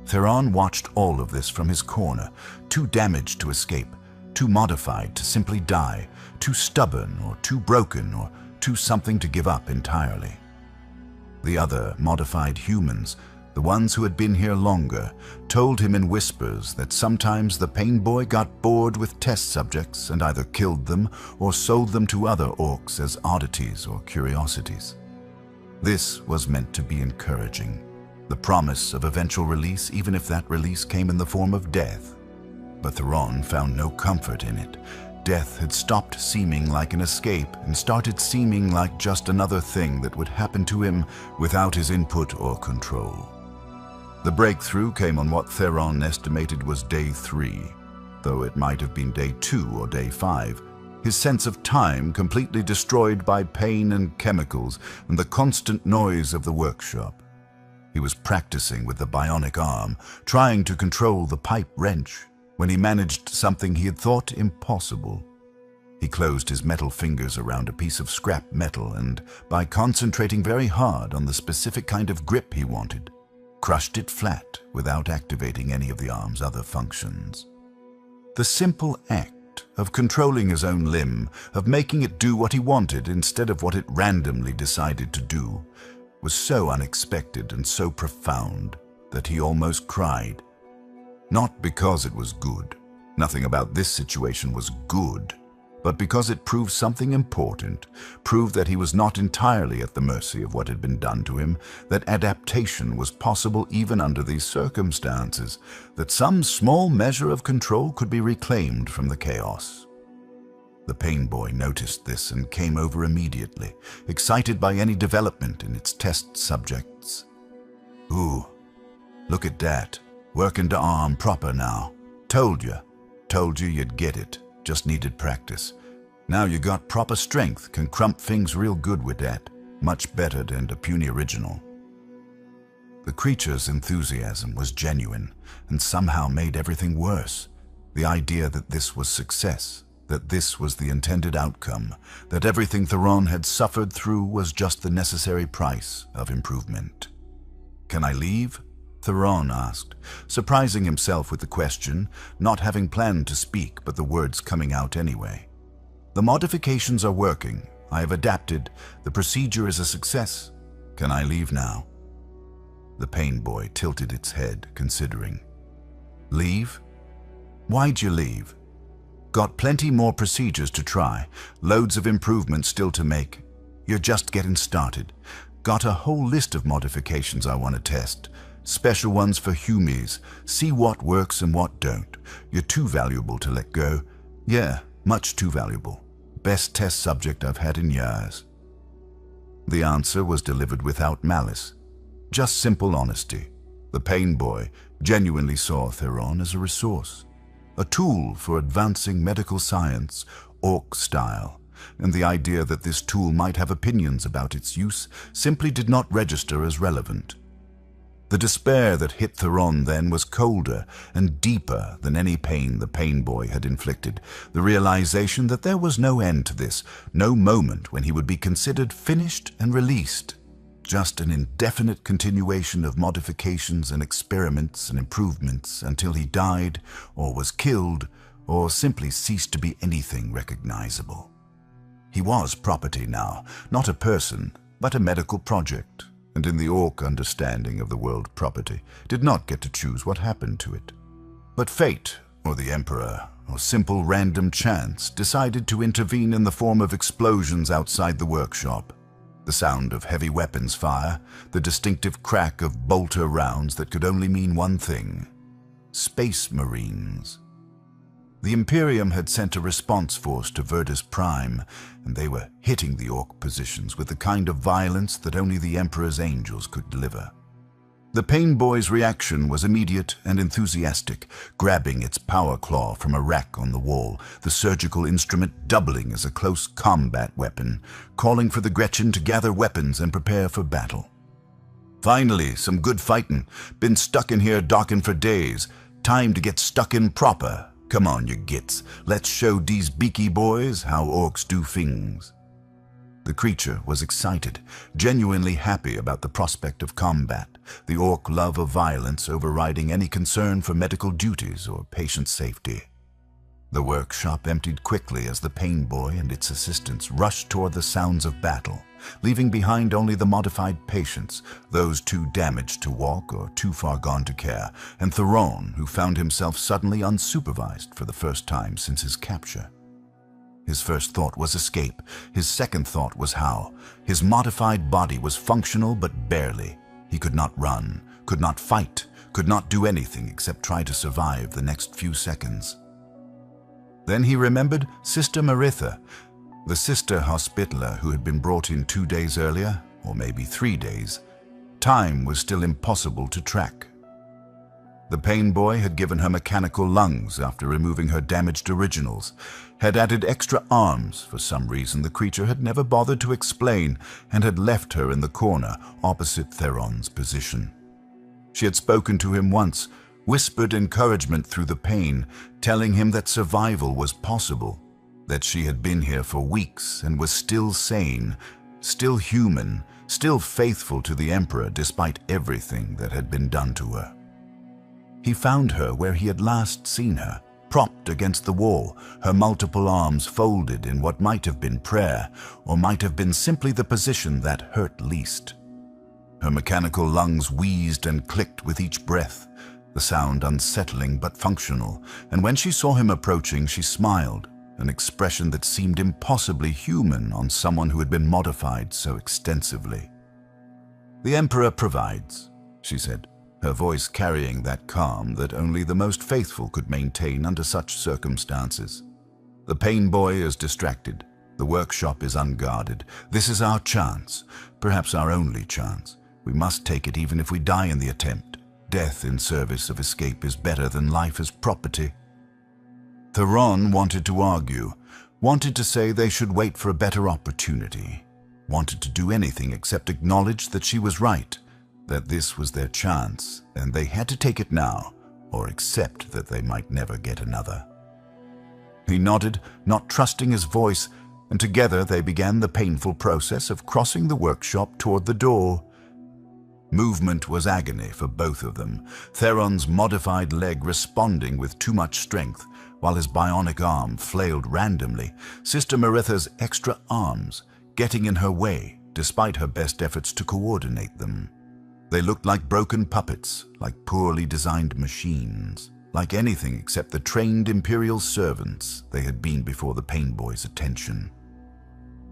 Theron watched all of this from his corner, too damaged to escape, too modified to simply die, too stubborn or too broken or too something to give up entirely. The other modified humans, the ones who had been here longer, told him in whispers that sometimes the Painboy got bored with test subjects and either killed them or sold them to other orcs as oddities or curiosities. This was meant to be encouraging, the promise of eventual release even if that release came in the form of death. But Theron found no comfort in it. Death had stopped seeming like an escape and started seeming like just another thing that would happen to him without his input or control. The breakthrough came on what Theron estimated was day 3, though it might have been day 2 or day 5, his sense of time completely destroyed by pain and chemicals and the constant noise of the workshop. He was practicing with the bionic arm, trying to control the pipe wrench, when he managed something he had thought impossible. He closed his metal fingers around a piece of scrap metal and, by concentrating very hard on the specific kind of grip he wanted, crushed it flat without activating any of the arm's other functions. The simple act of controlling his own limb, of making it do what he wanted instead of what it randomly decided to do, was so unexpected and so profound that he almost cried. Not because it was good, nothing about this situation was good, but because it proved something important, proved that he was not entirely at the mercy of what had been done to him, that adaptation was possible even under these circumstances, that some small measure of control could be reclaimed from the chaos. The Painboy noticed this and came over immediately, excited by any development in its test subjects. "Ooh, look at that. Working the arm proper now. Told you you'd get it. Just needed practice. Now you got proper strength, can crump things real good with that. Much better than the puny original." The creature's enthusiasm was genuine and somehow made everything worse. The idea that this was success, that this was the intended outcome, that everything Theron had suffered through was just the necessary price of improvement. "Can I leave?" Theron asked, surprising himself with the question, not having planned to speak but the words coming out anyway. "The modifications are working. I have adapted. The procedure is a success. Can I leave now?" The Painboy tilted its head, considering. "Leave? Why'd you leave?" "Got plenty more procedures to try, loads of improvements still to make. You're just getting started. Got a whole list of modifications I want to test. Special ones for humies. See what works and what don't. You're too valuable to let go. Yeah, much too valuable. Best test subject I've had in years." The answer was delivered without malice. Just simple honesty. The Painboy genuinely saw Theron as a resource, a tool for advancing medical science, orc style, and the idea that this tool might have opinions about its use simply did not register as relevant. The despair that hit Theron then was colder and deeper than any pain the Painboy had inflicted, the realization that there was no end to this, no moment when he would be considered finished and released, just an indefinite continuation of modifications and experiments and improvements until he died or was killed or simply ceased to be anything recognizable. He was property now, not a person, but a medical project, and in the orc understanding of the word property, did not get to choose what happened to it. But fate, or the Emperor, or simple random chance decided to intervene in the form of explosions outside the workshop. The sound of heavy weapons fire, the distinctive crack of bolter rounds that could only mean one thing: Space Marines. The Imperium had sent a response force to Verdus Prime, and they were hitting the Orc positions with the kind of violence that only the Emperor's angels could deliver. The Painboy's reaction was immediate and enthusiastic, grabbing its power claw from a rack on the wall, the surgical instrument doubling as a close combat weapon, calling for the Gretchen to gather weapons and prepare for battle. "Finally, some good fightin'. Been stuck in here dockin' for days. Time to get stuck in proper. Come on, you gits. Let's show these beaky boys how orcs do things." The creature was excited, genuinely happy about the prospect of combat, the orc love of violence overriding any concern for medical duties or patient safety. The workshop emptied quickly as the Painboy and its assistants rushed toward the sounds of battle, leaving behind only the modified patients, those too damaged to walk or too far gone to care, and Theron, who found himself suddenly unsupervised for the first time since his capture. His first thought was escape. His second thought was how. His modified body was functional but barely. He could not run, could not fight, could not do anything except try to survive the next few seconds. Then he remembered Sister Maritha, the sister hospitaller who had been brought in 2 days earlier, or maybe 3 days. Time was still impossible to track. The Painboy had given her mechanical lungs after removing her damaged originals, had added extra arms for some reason the creature had never bothered to explain, and had left her in the corner opposite Theron's position. She had spoken to him once, whispered encouragement through the pain, telling him that survival was possible, that she had been here for weeks and was still sane, still human, still faithful to the Emperor despite everything that had been done to her. He found her where he had last seen her, propped against the wall, her multiple arms folded in what might have been prayer, or might have been simply the position that hurt least. Her mechanical lungs wheezed and clicked with each breath, the sound unsettling but functional, and when she saw him approaching, she smiled, an expression that seemed impossibly human on someone who had been modified so extensively. "The Emperor provides," she said, her voice carrying that calm that only the most faithful could maintain under such circumstances. "The Painboy is distracted. The workshop is unguarded. This is our chance, perhaps our only chance. We must take it even if we die in the attempt. Death in service of escape is better than life as property." Theron wanted to argue, wanted to say they should wait for a better opportunity, wanted to do anything except acknowledge that she was right, that this was their chance, and they had to take it now, or accept that they might never get another. He nodded, not trusting his voice, and together they began the painful process of crossing the workshop toward the door. Movement was agony for both of them, Theron's modified leg responding with too much strength, while his bionic arm flailed randomly, Sister Maritha's extra arms getting in her way despite her best efforts to coordinate them. They looked like broken puppets, like poorly designed machines, like anything except the trained Imperial servants they had been before the Painboy's attention.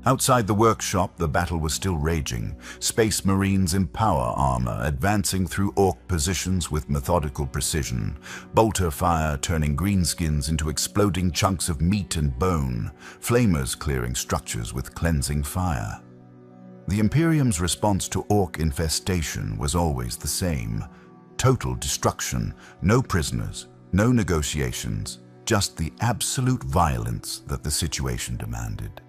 Outside the workshop, the battle was still raging, Space Marines in power armor advancing through Orc positions with methodical precision, bolter fire turning greenskins into exploding chunks of meat and bone, flamers clearing structures with cleansing fire. The Imperium's response to Orc infestation was always the same: total destruction, no prisoners, no negotiations, just the absolute violence that the situation demanded.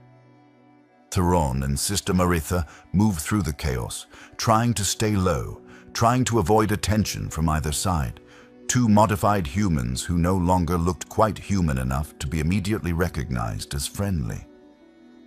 Theron and Sister Maritha moved through the chaos, trying to stay low, trying to avoid attention from either side. Two modified humans who no longer looked quite human enough to be immediately recognized as friendly.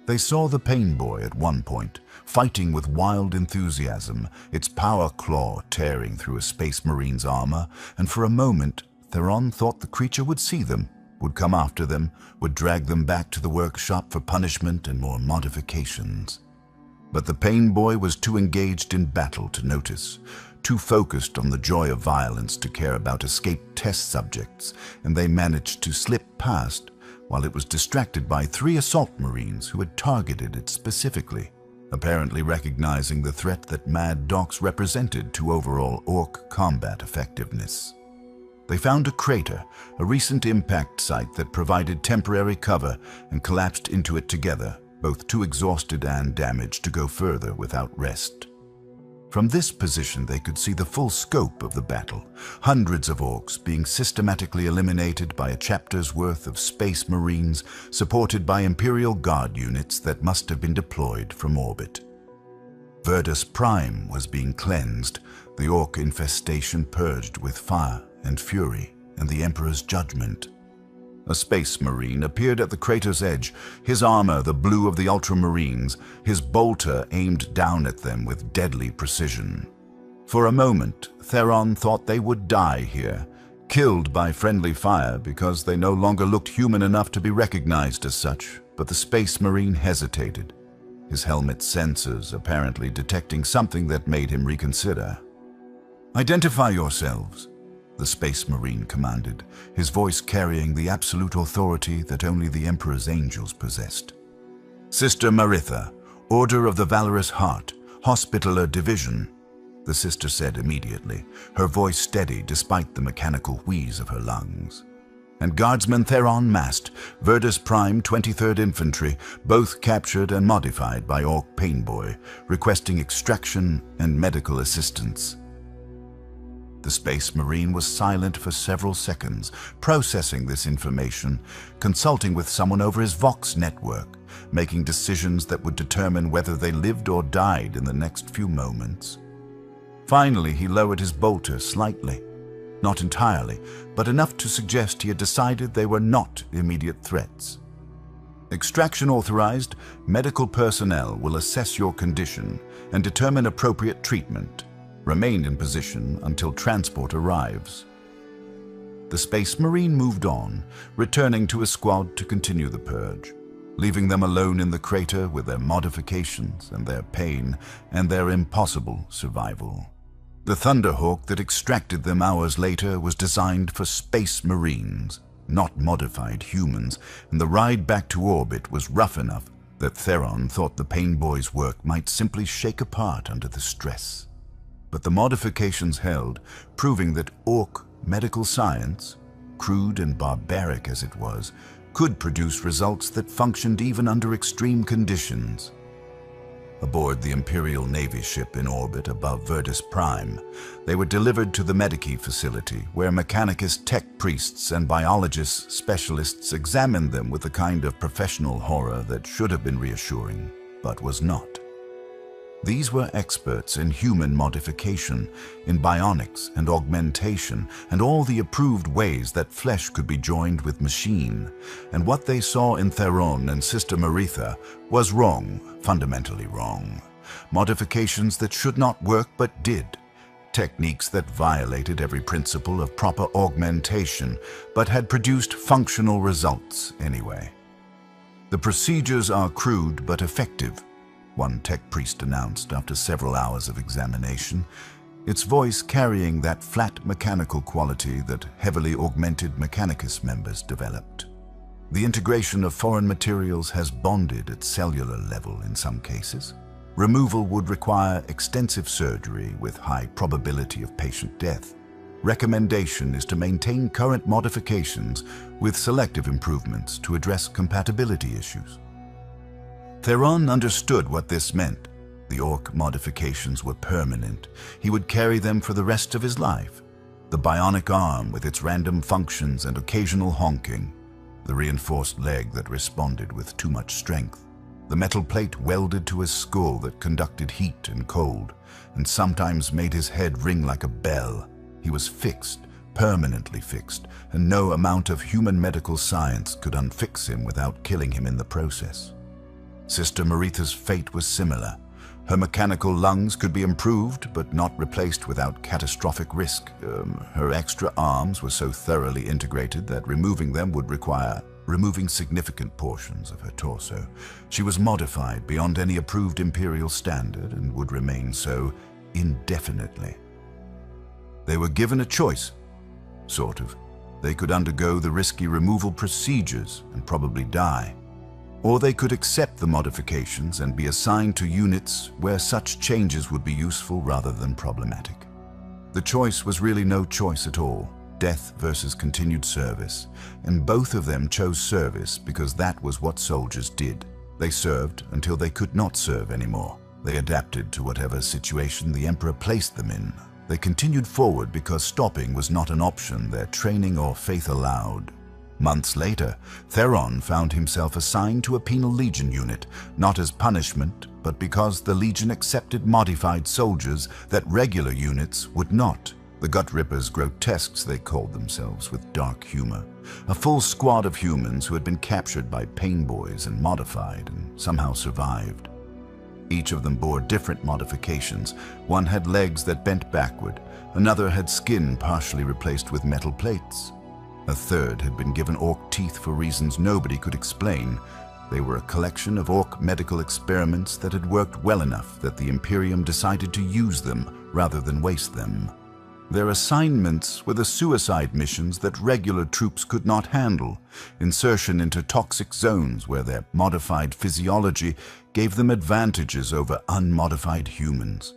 They saw the Painboy at one point, fighting with wild enthusiasm, its power claw tearing through a Space Marine's armor, and for a moment, Theron thought the creature would see them, would come after them, would drag them back to the workshop for punishment and more modifications. But the Painboy was too engaged in battle to notice, too focused on the joy of violence to care about escaped test subjects, and they managed to slip past while it was distracted by 3 assault marines who had targeted it specifically, apparently recognizing the threat that Mad Docs represented to overall Orc combat effectiveness. They found a crater, a recent impact site that provided temporary cover, and collapsed into it together, both too exhausted and damaged to go further without rest. From this position they could see the full scope of the battle, hundreds of orcs being systematically eliminated by a chapter's worth of space marines supported by Imperial Guard units that must have been deployed from orbit. Verdus Prime was being cleansed, the orc infestation purged with fire and fury and the Emperor's judgment. A space marine appeared at the crater's edge, his armor the blue of the ultramarines, his bolter aimed down at them with deadly precision. For a moment, Theron thought they would die here, killed by friendly fire because they no longer looked human enough to be recognized as such, but the space marine hesitated, his helmet's sensors apparently detecting something that made him reconsider. "Identify yourselves," the Space Marine commanded, his voice carrying the absolute authority that only the Emperor's angels possessed. "Sister Maritha, Order of the Valorous Heart, Hospitaller Division," the sister said immediately, her voice steady despite the mechanical wheeze of her lungs. "And Guardsman Theron Mast, Verdus Prime 23rd Infantry, both captured and modified by ORK Painboy, requesting extraction and medical assistance." The Space Marine was silent for several seconds, processing this information, consulting with someone over his Vox network, making decisions that would determine whether they lived or died in the next few moments. Finally, he lowered his bolter slightly. Not entirely, but enough to suggest he had decided they were not immediate threats. "Extraction authorized, medical personnel will assess your condition and determine appropriate treatment. Remain in position until transport arrives." The Space Marine moved on, returning to his squad to continue the purge, leaving them alone in the crater with their modifications and their pain and their impossible survival. The Thunderhawk that extracted them hours later was designed for Space Marines, not modified humans, and the ride back to orbit was rough enough that Theron thought the Painboy's work might simply shake apart under the stress. But the modifications held, proving that orc medical science, crude and barbaric as it was, could produce results that functioned even under extreme conditions. Aboard the Imperial Navy ship in orbit above Verdus Prime, they were delivered to the Medici facility, where Mechanicus tech priests and biologist specialists examined them with the kind of professional horror that should have been reassuring, but was not. These were experts in human modification, in bionics and augmentation, and all the approved ways that flesh could be joined with machine. And what they saw in Theron and Sister Maritha was wrong, fundamentally wrong. Modifications that should not work but did. Techniques that violated every principle of proper augmentation, but had produced functional results anyway. "The procedures are crude but effective," one tech priest announced after several hours of examination, its voice carrying that flat mechanical quality that heavily augmented Mechanicus members developed. "The integration of foreign materials has bonded at cellular level in some cases. Removal would require extensive surgery with high probability of patient death. Recommendation is to maintain current modifications with selective improvements to address compatibility issues." Theron understood what this meant. The orc modifications were permanent. He would carry them for the rest of his life. The bionic arm with its random functions and occasional honking. The reinforced leg that responded with too much strength. The metal plate welded to his skull that conducted heat and cold, and sometimes made his head ring like a bell. He was fixed, permanently fixed, and no amount of human medical science could unfix him without killing him in the process. Sister Maritha's fate was similar. Her mechanical lungs could be improved, but not replaced without catastrophic risk. Her extra arms were so thoroughly integrated that removing them would require removing significant portions of her torso. She was modified beyond any approved Imperial standard and would remain so indefinitely. They were given a choice, sort of. They could undergo the risky removal procedures and probably die. Or they could accept the modifications and be assigned to units where such changes would be useful rather than problematic. The choice was really no choice at all. death versus continued service, and both of them chose service because that was what soldiers did. They served until they could not serve anymore. They adapted to whatever situation the Emperor placed them in. They continued forward because stopping was not an option their training or faith allowed. Months later, Theron found himself assigned to a penal legion unit, not as punishment, but because the legion accepted modified soldiers that regular units would not. The Gut Rippers grotesques, they called themselves with dark humor. A full squad of humans who had been captured by painboys and modified and somehow survived. Each of them bore different modifications. One had legs that bent backward, another had skin partially replaced with metal plates. A third had been given orc teeth for reasons nobody could explain. They were a collection of orc medical experiments that had worked well enough that the Imperium decided to use them rather than waste them. Their assignments were the suicide missions that regular troops could not handle, insertion into toxic zones where their modified physiology gave them advantages over unmodified humans,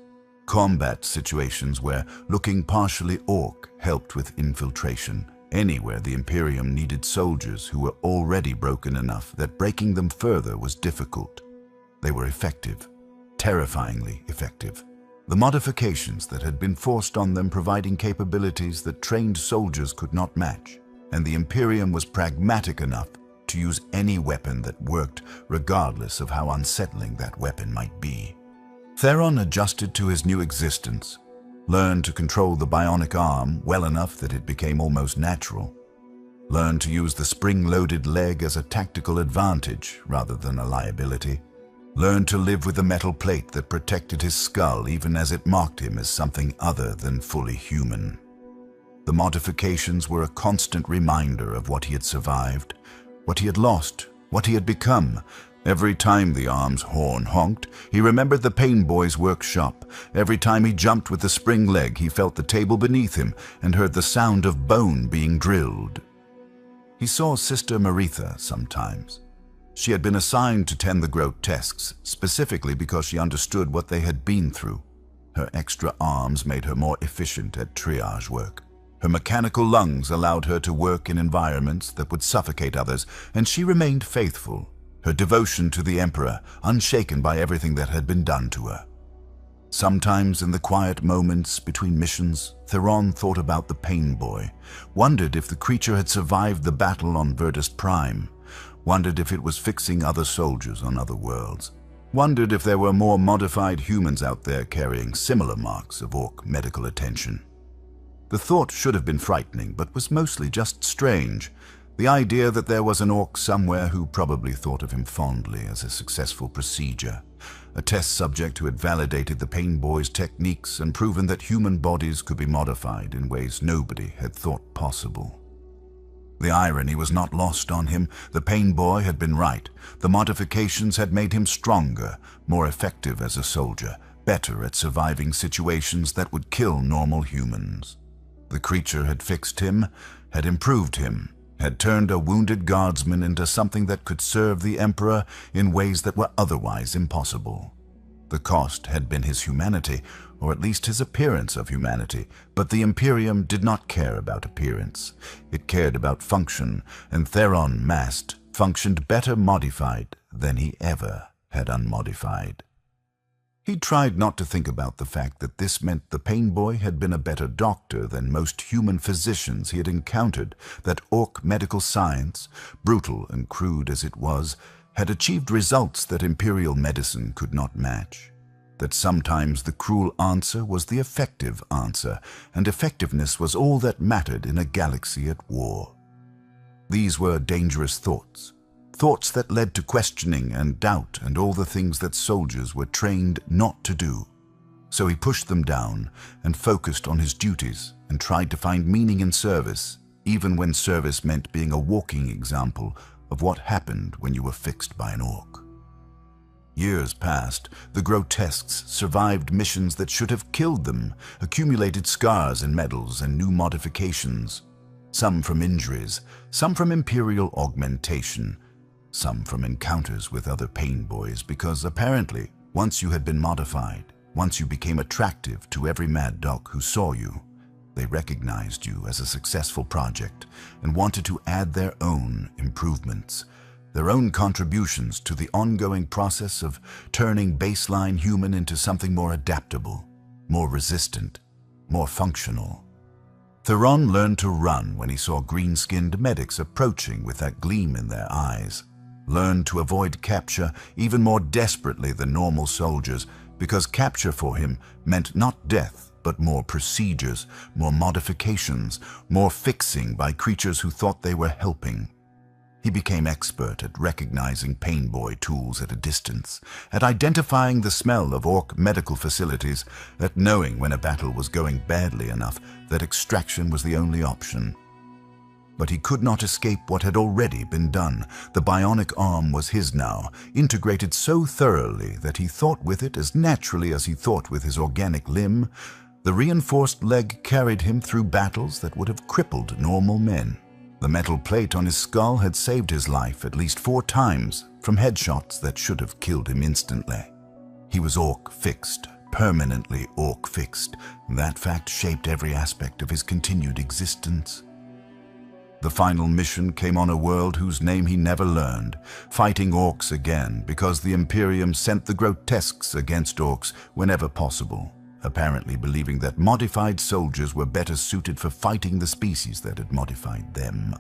combat situations where looking partially orc helped with infiltration, anywhere the Imperium needed soldiers who were already broken enough that breaking them further was difficult. They were effective, terrifyingly effective. The modifications that had been forced on them providing capabilities that trained soldiers could not match, and the Imperium was pragmatic enough to use any weapon that worked regardless of how unsettling that weapon might be. Theron adjusted to his new existence, learned to control the bionic arm well enough that it became almost natural, learned to use the spring-loaded leg as a tactical advantage rather than a liability, learned to live with the metal plate that protected his skull even as it marked him as something other than fully human. The modifications were a constant reminder of what he had survived, what he had lost, what he had become. Every time the arm's horn honked, he remembered the Painboy's workshop. Every time he jumped with the spring leg, he felt the table beneath him and heard the sound of bone being drilled. He saw Sister Maritha sometimes. She had been assigned to tend the grotesques, specifically because she understood what they had been through. Her extra arms made her more efficient at triage work. Her mechanical lungs allowed her to work in environments that would suffocate others, and she remained faithful, her devotion to the Emperor unshaken by everything that had been done to her. Sometimes in the quiet moments between missions, Theron thought about the Painboy, wondered if the creature had survived the battle on Virtus Prime, wondered if it was fixing other soldiers on other worlds, wondered if there were more modified humans out there carrying similar marks of orc medical attention. The thought should have been frightening, but was mostly just strange. The idea that there was an orc somewhere who probably thought of him fondly as a successful procedure, a test subject who had validated the Painboy's techniques and proven that human bodies could be modified in ways nobody had thought possible. The irony was not lost on him. The Painboy had been right. The modifications had made him stronger, more effective as a soldier, better at surviving situations that would kill normal humans. The creature had fixed him, had improved him, had turned a wounded guardsman into something that could serve the Emperor in ways that were otherwise impossible. The cost had been his humanity, or at least his appearance of humanity, but the Imperium did not care about appearance. It cared about function, and Theron Mast functioned better modified than he ever had unmodified. He tried not to think about the fact that this meant the Painboy had been a better doctor than most human physicians he had encountered, that orc medical science, brutal and crude as it was, had achieved results that imperial medicine could not match, that sometimes the cruel answer was the effective answer, and effectiveness was all that mattered in a galaxy at war. These were dangerous thoughts. Thoughts that led to questioning and doubt and all the things that soldiers were trained not to do. So he pushed them down and focused on his duties and tried to find meaning in service, even when service meant being a walking example of what happened when you were fixed by an orc. Years passed. The grotesques survived missions that should have killed them, accumulated scars and medals and new modifications, some from injuries, some from imperial augmentation, some from encounters with other Painboys, because apparently, once you had been modified, once you became attractive to every mad dog who saw you, They recognized you as a successful project and wanted to add their own improvements, their own contributions to the ongoing process of turning baseline human into something more adaptable, more resistant, more functional. Theron learned to run when he saw green-skinned medics approaching with that gleam in their eyes, learned to avoid capture even more desperately than normal soldiers, because capture for him meant not death, but more procedures, more modifications, more fixing by creatures who thought they were helping. He became expert at recognizing Painboy tools at a distance, at identifying the smell of ORK medical facilities, at knowing when a battle was going badly enough that extraction was the only option. But he could not escape what had already been done. The bionic arm was his now, integrated so thoroughly that he thought with it as naturally as he thought with his organic limb. The reinforced leg carried him through battles that would have crippled normal men. The metal plate on his skull had saved his life at least 4 times from headshots that should have killed him instantly. He was ORK fixed, permanently ORK fixed. That fact shaped every aspect of his continued existence. The final mission came on a world whose name he never learned, fighting orcs again because the Imperium sent the grotesques against orcs whenever possible, apparently believing that modified soldiers were better suited for fighting the species that had modified them.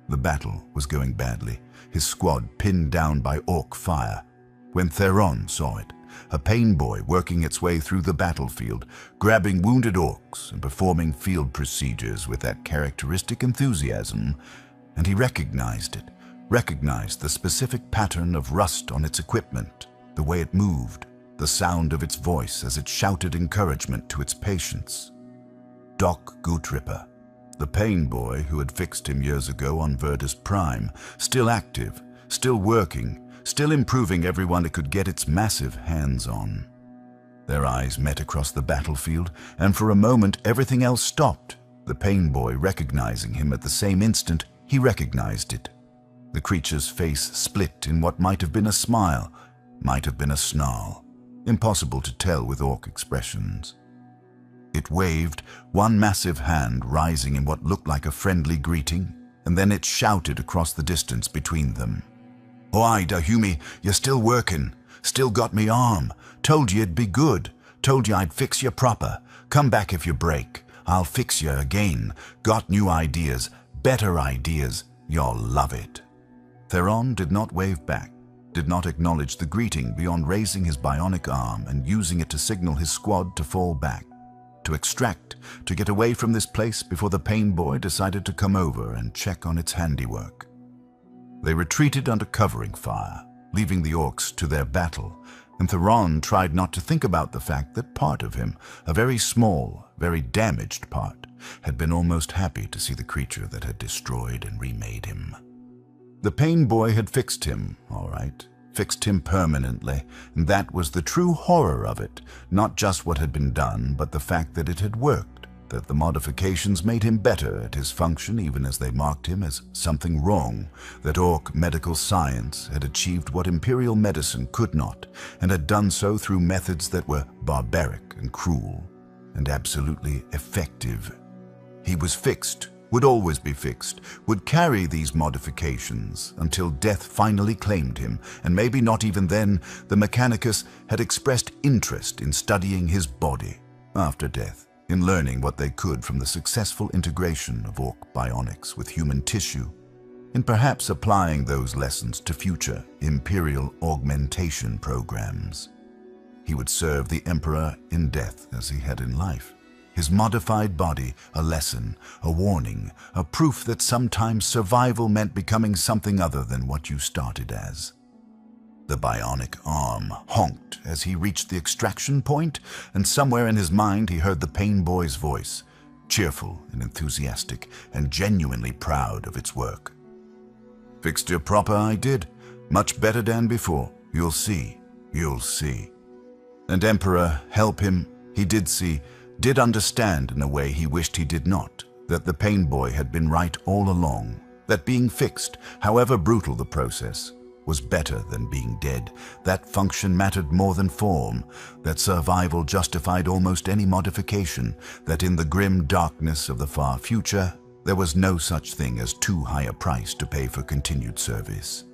The battle was going badly, his squad pinned down by orc fire, when Theron saw it, a painboy working its way through the battlefield, grabbing wounded orcs and performing field procedures with that characteristic enthusiasm, and he recognized it, recognized the specific pattern of rust on its equipment, the way it moved, the sound of its voice as it shouted encouragement to its patients. Doc Gootripper, the painboy who had fixed him years ago on Verdus Prime, still active, still working, still improving everyone it could get its massive hands on. Their eyes met across the battlefield, and for a moment everything else stopped, the painboy recognizing him at the same instant he recognized it. The creature's face split in what might have been a smile, might have been a snarl. Impossible to tell with orc expressions. It waved, one massive hand rising in what looked like a friendly greeting, and then it shouted across the distance between them. "Oi, Dahumi, you're still working. Still got me arm. Told you it'd be good. Told you I'd fix you proper. Come back if you break. I'll fix you again. Got new ideas. Better ideas. You'll love it." Theron did not wave back, did not acknowledge the greeting beyond raising his bionic arm and using it to signal his squad to fall back, to extract, to get away from this place before the painboy decided to come over and check on its handiwork. They retreated under covering fire, leaving the orcs to their battle, and Theron tried not to think about the fact that part of him, a very small, very damaged part, had been almost happy to see the creature that had destroyed and remade him. The painboy had fixed him, all right, fixed him permanently, and that was the true horror of it, not just what had been done, but the fact that it had worked, that the modifications made him better at his function even as they marked him as something wrong, that ORK medical science had achieved what Imperial medicine could not, and had done so through methods that were barbaric and cruel, and absolutely effective. He was fixed, would always be fixed, would carry these modifications until death finally claimed him, and maybe not even then. The Mechanicus had expressed interest in studying his body after death, in learning what they could from the successful integration of ORK bionics with human tissue, in perhaps applying those lessons to future Imperial augmentation programs. He would serve the Emperor in death as he had in life. His modified body, a lesson, a warning, a proof that sometimes survival meant becoming something other than what you started as. The bionic arm honked as he reached the extraction point, and somewhere in his mind he heard the painboy's voice, cheerful and enthusiastic and genuinely proud of its work. "Fixed you proper, I did. Much better than before. You'll see. You'll see." And Emperor, help him, he did see, did understand in a way he wished he did not, that the painboy had been right all along, that being fixed, however brutal the process, was better than being dead. That function mattered more than form, that survival justified almost any modification, that in the grim darkness of the far future, there was no such thing as too high a price to pay for continued service.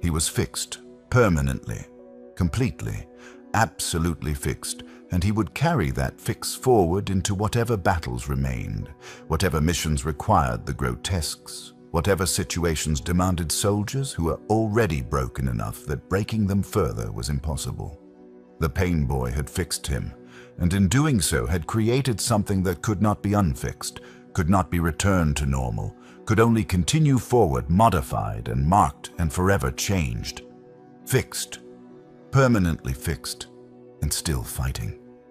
He was fixed, permanently, completely, absolutely fixed, and he would carry that fix forward into whatever battles remained, whatever missions required the grotesques, whatever situations demanded soldiers who were already broken enough that breaking them further was impossible. The Pain Boy had fixed him, and in doing so had created something that could not be unfixed, could not be returned to normal, could only continue forward modified and marked and forever changed. Fixed, permanently fixed, and still fighting.